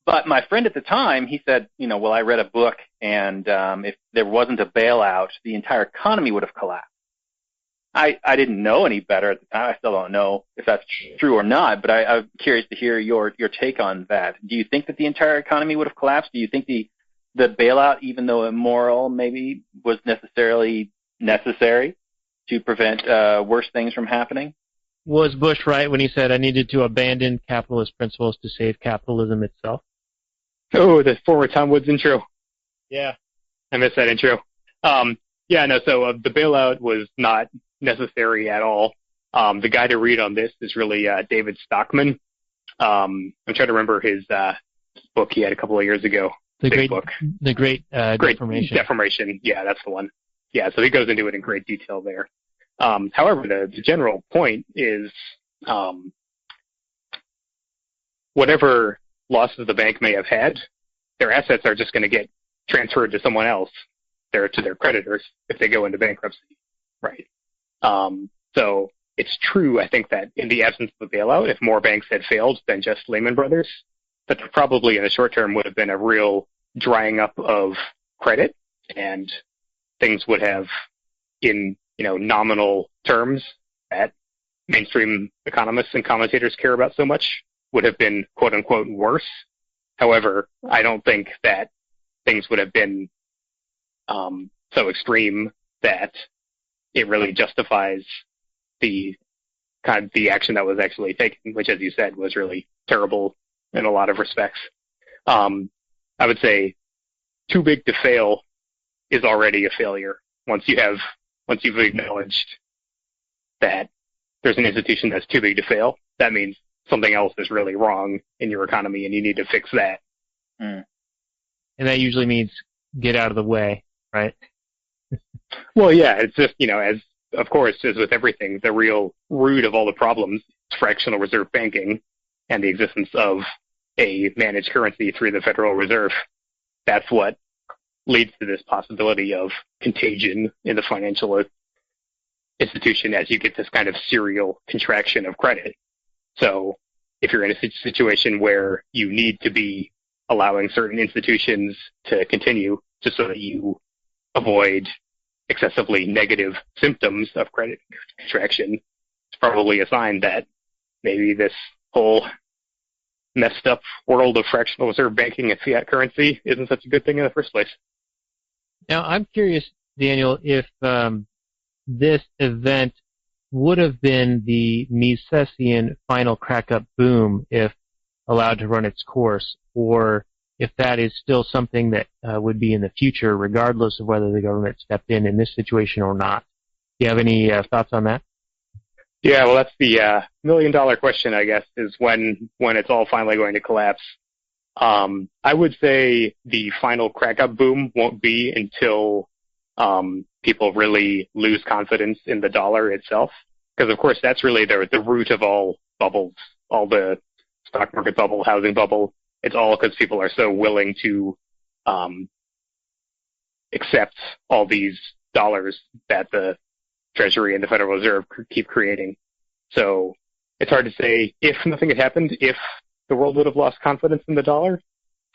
But my friend at the time, he said, I read a book, and if there wasn't a bailout, the entire economy would have collapsed. I didn't know any better at the time. I still don't know if that's true or not, but I'm curious to hear your take on that. Do you think that the entire economy would have collapsed? Do you think the bailout, even though immoral, maybe was necessarily necessary to prevent worse things from happening? Was Bush right when he said, I needed to abandon capitalist principles to save capitalism itself? Oh, the former Tom Woods intro. Yeah. I missed that intro. So the bailout was not necessary at all. The guy to read on this is really David Stockman. I'm trying to remember his book he had a couple of years ago. The Great Deformation. Deformation. Yeah, that's the one. Yeah, so he goes into it in great detail there. However, the general point is whatever losses the bank may have had, their assets are just going to get transferred to someone else, to their creditors, if they go into bankruptcy, right? So it's true, I think, that in the absence of a bailout, if more banks had failed than just Lehman Brothers, that there probably in the short term would have been a real drying up of credit, and things would have, in nominal terms that mainstream economists and commentators care about so much, would have been quote unquote worse. However, I don't think that things would have been so extreme that it really justifies the action that was actually taken, which, as you said, was really terrible in a lot of respects. I would say too big to fail is already a failure. Once you've acknowledged that there's an institution that's too big to fail, that means something else is really wrong in your economy and you need to fix that. And that usually means get out of the way, right? Well, yeah, it's just, as of course, as with everything, the real root of all the problems is fractional reserve banking and the existence of a managed currency through the Federal Reserve. That's what leads to this possibility of contagion in the financial institution as you get this kind of serial contraction of credit. So if you're in a situation where you need to be allowing certain institutions to continue just so that you avoid excessively negative symptoms of credit contraction, it's probably a sign that maybe this whole messed up world of fractional reserve banking and fiat currency isn't such a good thing in the first place. Now, I'm curious, Daniel, if this event would have been the Misesian final crack-up boom if allowed to run its course, or if that is still something that would be in the future, regardless of whether the government stepped in this situation or not. Do you have any thoughts on that? Yeah, well, that's the million-dollar question, I guess, is when it's all finally going to collapse. I would say the final crack-up boom won't be until people really lose confidence in the dollar itself. Because, of course, that's really the root of all bubbles, all the stock market bubble, housing bubble. It's all because people are so willing to accept all these dollars that the Treasury and the Federal Reserve keep creating. So it's hard to say if nothing had happened, if the world would have lost confidence in the dollar.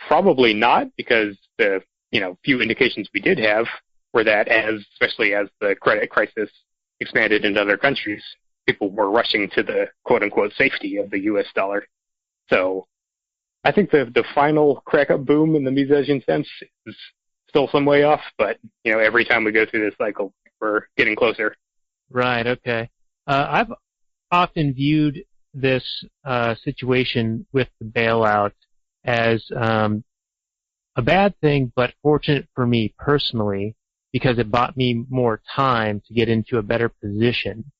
Probably not, because the few indications we did have were that especially as the credit crisis expanded into other countries, people were rushing to the quote-unquote safety of the U.S. dollar. So I think the final crack-up boom in the Misesian sense is still some way off, but every time we go through this cycle, we're getting closer. Right, okay. I've often viewed this situation with the bailout as a bad thing, but fortunate for me personally, because it bought me more time to get into a better position,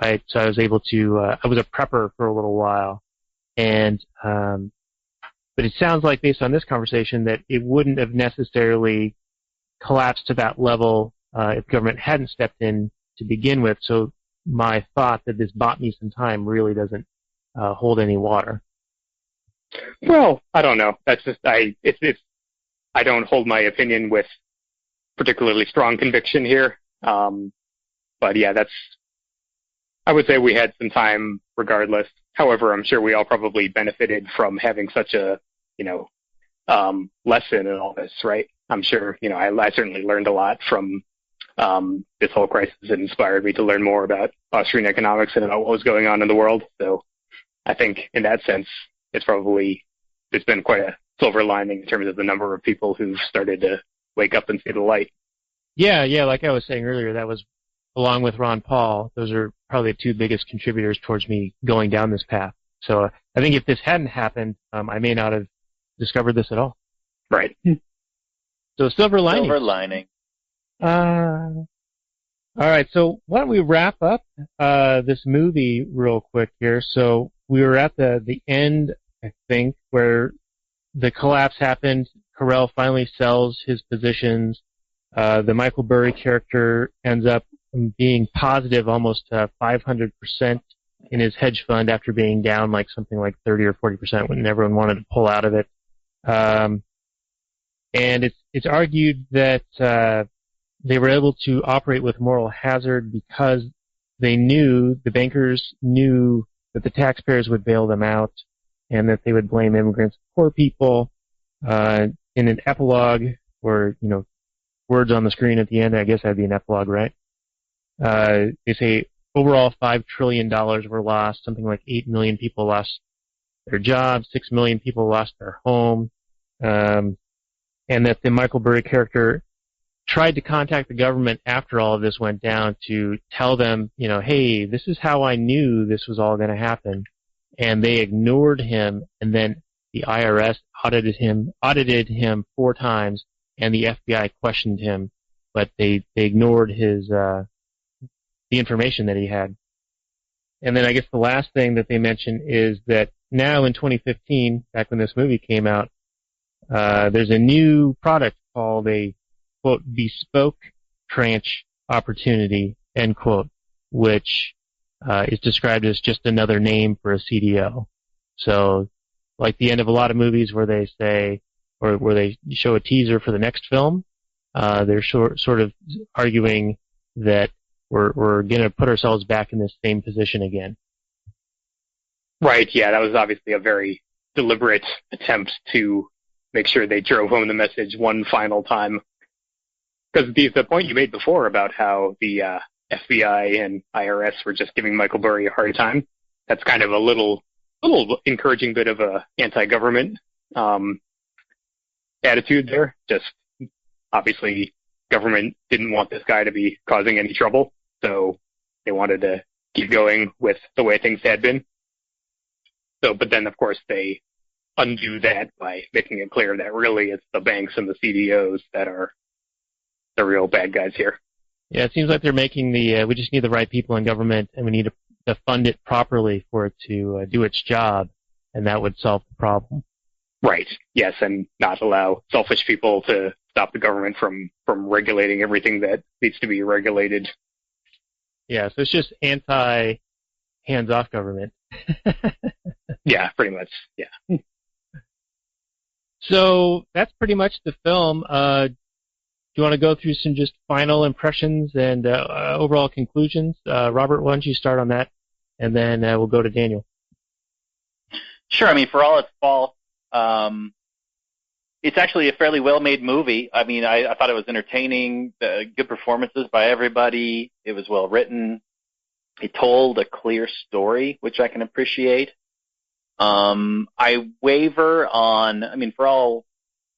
right? So I was able to, I was a prepper for a little while, and but it sounds like, based on this conversation, that it wouldn't have necessarily collapsed to that level if government hadn't stepped in to begin with. So my thought that this bought me some time really doesn't hold any water. Well, I don't know. That's just I don't hold my opinion with particularly strong conviction here. But yeah, I would say we had some time regardless. However, I'm sure we all probably benefited from having such a lesson in all this, right? I'm sure, I certainly learned a lot from this whole crisis. It inspired me to learn more about Austrian economics and about what was going on in the world. So I think in that sense, it's been quite a silver lining in terms of the number of people who've started to wake up and see the light. Yeah, like I was saying earlier, that was, along with Ron Paul, those are probably the two biggest contributors towards me going down this path. So I think if this hadn't happened, I may not have discovered this at all. Right. So silver lining. Silver lining. All right, so why don't we wrap up this movie real quick here. So we were at the end, I think, where the collapse happened. Carell finally sells his positions. The Michael Burry character ends up being positive almost 500% in his hedge fund after being down something like 30 or 40% when everyone wanted to pull out of it. And it's argued that they were able to operate with moral hazard because the bankers knew that the taxpayers would bail them out and that they would blame immigrants and poor people. In an epilogue, or, words on the screen at the end, I guess that'd be an epilogue, right? They say overall $5 trillion were lost, something like 8 million people lost their jobs, 6 million people lost their home, and that the Michael Burry character tried to contact the government after all of this went down to tell them, hey, this is how I knew this was all going to happen. And they ignored him, and then the IRS audited him 4 times, and the FBI questioned him, but they ignored the information that he had. And then I guess the last thing that they mention is that now in 2015, back when this movie came out, there's a new product called a, quote, bespoke tranche opportunity, end quote, which is described as just another name for a CDO. So, like the end of a lot of movies where they say, or where they show a teaser for the next film, they're sort of arguing that we're going to put ourselves back in this same position again. Right, yeah, that was obviously a very deliberate attempt to make sure they drove home the message one final time. Because the point you made before about how the FBI and IRS were just giving Michael Burry a hard time, that's kind of a little encouraging bit of a anti-government attitude there. Just obviously government didn't want this guy to be causing any trouble, so they wanted to keep going with the way things had been. So, but then of course they undo that by making it clear that really it's the banks and the CDOs that are the real bad guys here. Yeah, it seems like they're making we just need the right people in government, and we need to fund it properly for it to do its job, and that would solve the problem. Right, yes, and not allow selfish people to stop the government from regulating everything that needs to be regulated. Yeah, so it's just anti-hands-off government. Yeah, pretty much, yeah. So that's pretty much the film. Do you want to go through some just final impressions and overall conclusions? Robert, why don't you start on that, and then we'll go to Daniel. Sure. I mean, for all its faults, it's actually a fairly well-made movie. I mean, I thought it was entertaining, good performances by everybody. It was well written. It told a clear story, which I can appreciate. I waver on, I mean, for all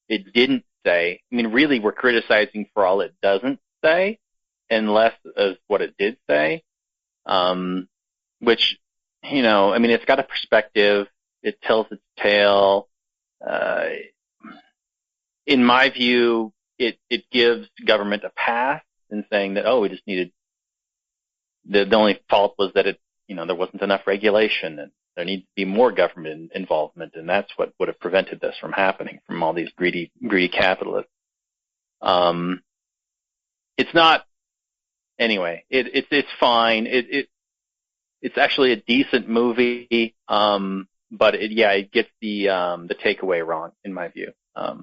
it didn't say, I mean, really we're criticizing for all it doesn't say and less as what it did say, which, you know, I mean, it's got a perspective. It tells its tale. In my view, it gives government a pass in saying that, we just needed, the only fault was that there wasn't enough regulation and there needs to be more government involvement, and that's what would have prevented this from happening from all these greedy capitalists. It's not, anyway, it's fine. It's actually a decent movie, but it gets the takeaway wrong in my view. I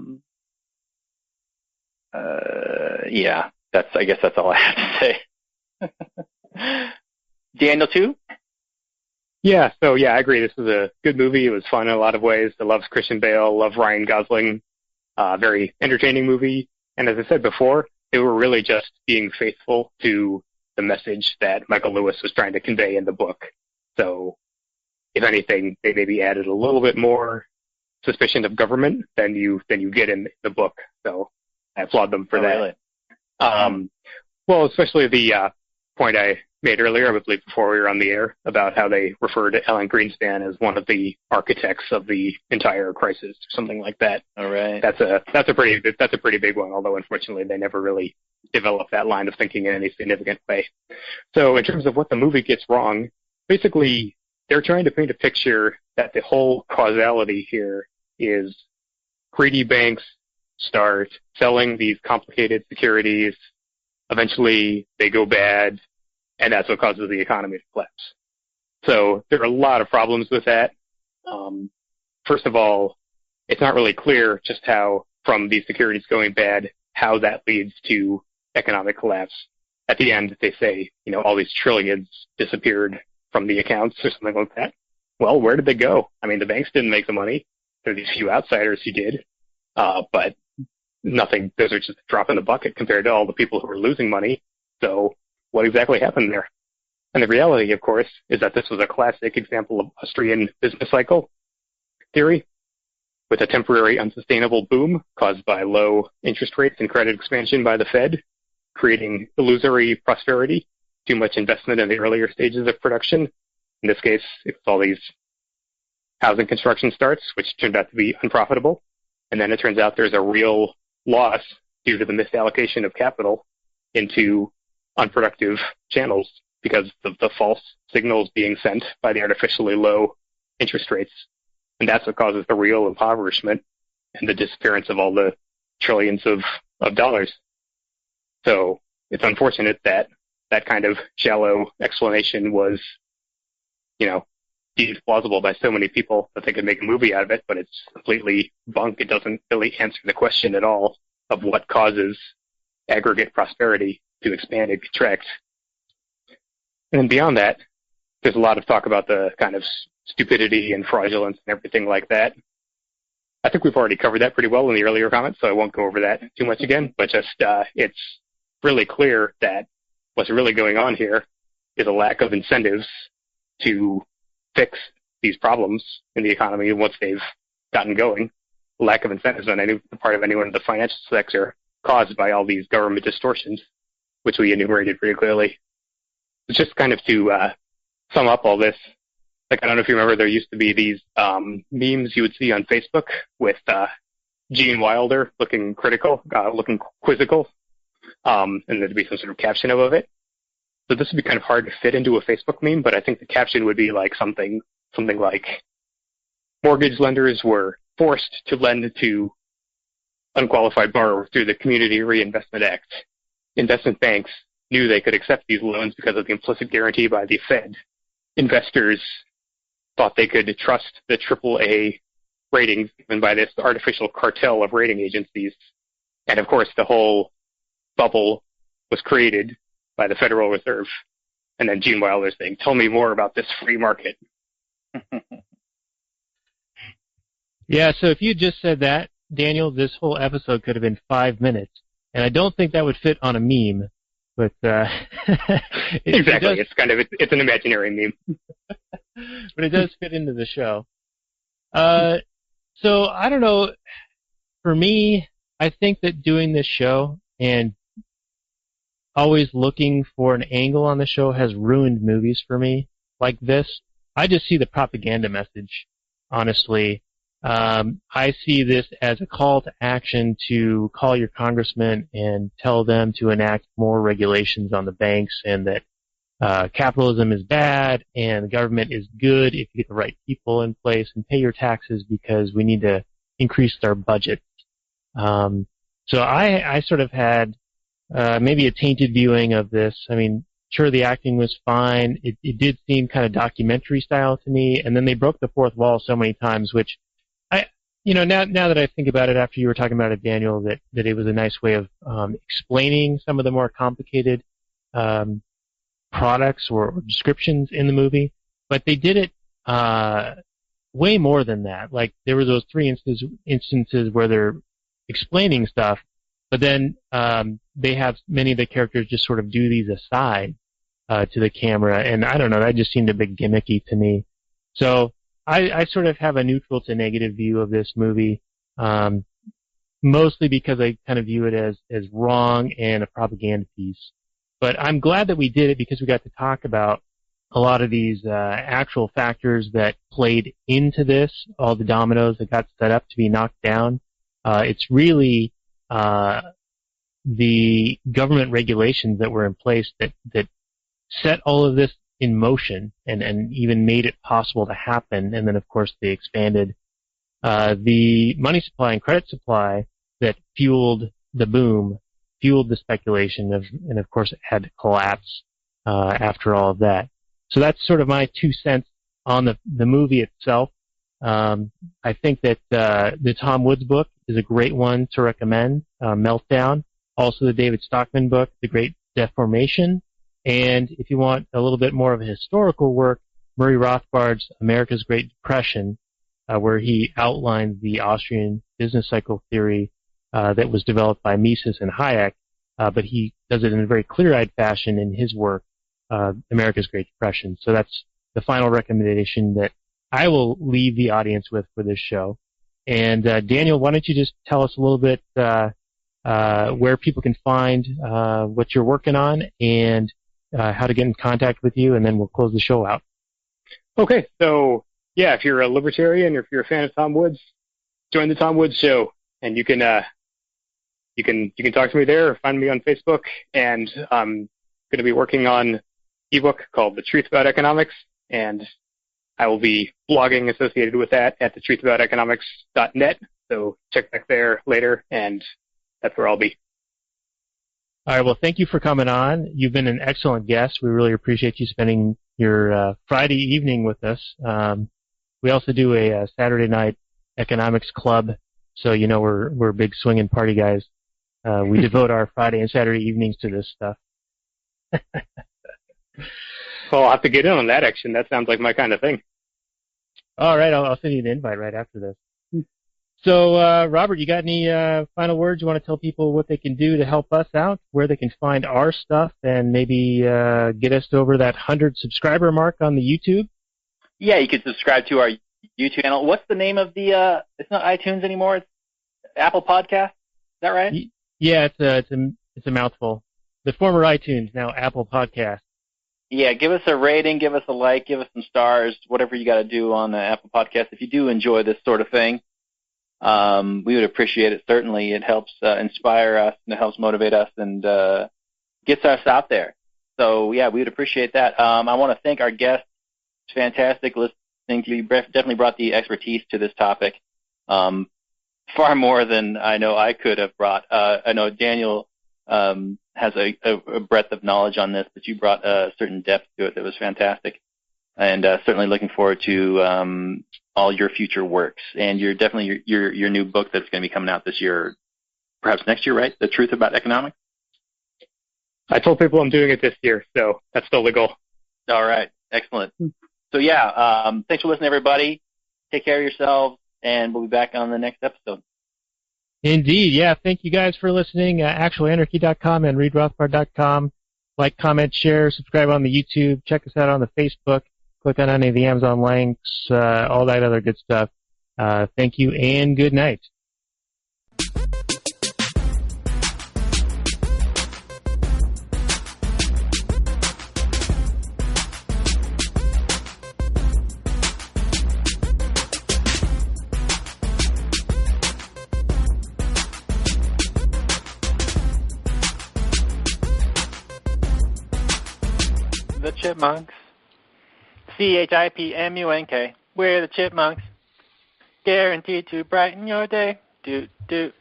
guess that's all I have to say. Daniel, too? Yeah, so I agree. This was a good movie. It was fun in a lot of ways. I love Christian Bale, love Ryan Gosling. Very entertaining movie. And as I said before, they were really just being faithful to the message that Michael Lewis was trying to convey in the book. So, if anything, they maybe added a little bit more suspicion of government than you get in the book. So, I applaud them for that. Really? Well, especially the point I made earlier, I believe before we were on the air, about how they refer to Alan Greenspan as one of the architects of the entire crisis, or something like that. All right. That's a pretty big one. Although unfortunately they never really developed that line of thinking in any significant way. So in terms of what the movie gets wrong, basically they're trying to paint a picture that the whole causality here is greedy banks start selling these complicated securities. Eventually they go bad, and that's what causes the economy to collapse. So there are a lot of problems with that. First of all, it's not really clear just how, from these securities going bad, how that leads to economic collapse. At the end, they say, all these trillions disappeared from the accounts or something like that. Well, where did they go? I mean, the banks didn't make the money. There are these few outsiders who did. But nothing, those are just a drop in the bucket compared to all the people who were losing money. So what exactly happened there? And the reality, of course, is that this was a classic example of Austrian business cycle theory, with a temporary unsustainable boom caused by low interest rates and credit expansion by the Fed, creating illusory prosperity, too much investment in the earlier stages of production. In this case, it was all these housing construction starts, which turned out to be unprofitable. And then it turns out there's a real loss due to the misallocation of capital into unproductive channels because of the false signals being sent by the artificially low interest rates. And that's what causes the real impoverishment and the disappearance of all the trillions of dollars. So it's unfortunate that that kind of shallow explanation was, deemed plausible by so many people that they could make a movie out of it, but it's completely bunk. It doesn't really answer the question at all of what causes aggregate prosperity to expand and contract. And then beyond that, there's a lot of talk about the kind of stupidity and fraudulence and everything like that. I think we've already covered that pretty well in the earlier comments, so I won't go over that too much again, but just it's really clear that what's really going on here is a lack of incentives to fix these problems in the economy once they've gotten going. Lack of incentives on the part of anyone in the financial sector caused by all these government distortions, which we enumerated pretty clearly. It's just kind of to sum up all this. Like, I don't know if you remember, there used to be these memes you would see on Facebook with Gene Wilder looking critical, looking quizzical, and there'd be some sort of caption above it. So this would be kind of hard to fit into a Facebook meme, but I think the caption would be like something like, mortgage lenders were forced to lend to unqualified borrowers through the Community Reinvestment Act. Investment banks knew they could accept these loans because of the implicit guarantee by the Fed. Investors thought they could trust the AAA ratings given by this artificial cartel of rating agencies. And of course, the whole bubble was created by the Federal Reserve. And then Gene Wilder saying, tell me more about this free market. Yeah, so if you just said that, Daniel, this whole episode could have been 5 minutes. And I don't think that would fit on a meme. But exactly. It's an imaginary meme. But it does fit into the show. So I don't know. For me, I think that doing this show and always looking for an angle on the show has ruined movies for me like this. I just see the propaganda message, honestly. I see this as a call to action to call your congressman and tell them to enact more regulations on the banks and that capitalism is bad and the government is good if you get the right people in place and pay your taxes because we need to increase our budget. So I sort of had maybe a tainted viewing of this. I mean, sure, the acting was fine. It did seem kind of documentary style to me, and then they broke the fourth wall so many times, which now that I think about it after you were talking about it, Daniel, that it was a nice way of explaining some of the more complicated products or descriptions in the movie. But they did it way more than that. Like, there were those three instances where they're explaining stuff, but then they have many of the characters just sort of do these aside to the camera, and I don't know, that just seemed a bit gimmicky to me. So I sort of have a neutral to negative view of this movie, mostly because I kind of view it as wrong and a propaganda piece. But I'm glad that we did it because we got to talk about a lot of these actual factors that played into this, all the dominoes that got set up to be knocked down. It's really the government regulations that were in place that set all of this in motion and even made it possible to happen. And then, of course, they expanded the money supply and credit supply that fueled the boom, fueled the speculation, and of course it had to collapse after all of that. So that's sort of my 2 cents on the movie itself. I think that the Tom Woods book is a great one to recommend, Meltdown. Also the David Stockman book, The Great Deformation. And if you want a little bit more of a historical work, Murray Rothbard's America's Great Depression, where he outlines the Austrian business cycle theory that was developed by Mises and Hayek, but he does it in a very clear-eyed fashion in his work, America's Great Depression. So that's the final recommendation that I will leave the audience with for this show. And Daniel, why don't you just tell us a little bit where people can find what you're working on and how to get in contact with you, and then we'll close the show out. Okay, so yeah, if you're a libertarian or if you're a fan of Tom Woods, join the Tom Woods Show, and you can talk to me there or find me on Facebook. And I'm going to be working on an ebook called The Truth About Economics, and I will be blogging associated with that at thetruthabouteconomics.net. So check back there later, and that's where I'll be. All right, well, thank you for coming on. You've been an excellent guest. We really appreciate you spending your Friday evening with us. We also do a Saturday night economics club, so we're big swinging party guys. We devote our Friday and Saturday evenings to this stuff. Well, I'll have to get in on that action. That sounds like my kind of thing. All right, I'll send you an invite right after this. So, Robert, you got any final words? You want to tell people what they can do to help us out, where they can find our stuff, and maybe get us over that 100 subscriber mark on the YouTube? Yeah, you can subscribe to our YouTube channel. What's the name of the? It's not iTunes anymore. It's Apple Podcast. Is that right? Yeah, it's a mouthful. The former iTunes, now Apple Podcast. Yeah, give us a rating, give us a like, give us some stars, whatever you got to do on the Apple Podcast. If you do enjoy this sort of thing, we would appreciate it. Certainly, it helps inspire us and it helps motivate us and gets us out there. So, yeah, we would appreciate that. I want to thank our guest. It's fantastic listening to you. You definitely brought the expertise to this topic, far more than I know I could have brought. I know Daniel has a breadth of knowledge on this, but you brought a certain depth to it that was fantastic. And certainly looking forward to all your future works. And you're definitely your new book that's going to be coming out this year, perhaps next year, right? The Truth About Economics? I told people I'm doing it this year, so that's still the goal. All right. Excellent. So, yeah, thanks for listening, everybody. Take care of yourselves, and we'll be back on the next episode. Indeed. Yeah. Thank you guys for listening. Actualanarchy.com and readrothbard.com. Like, comment, share, subscribe on the YouTube. Check us out on the Facebook. Click on any of the Amazon links, all that other good stuff. Thank you and good night. The Chipmunks. CHIPMUNK. We're the Chipmunks. Guaranteed to brighten your day. Do do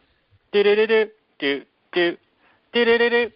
do do do do do do do do do.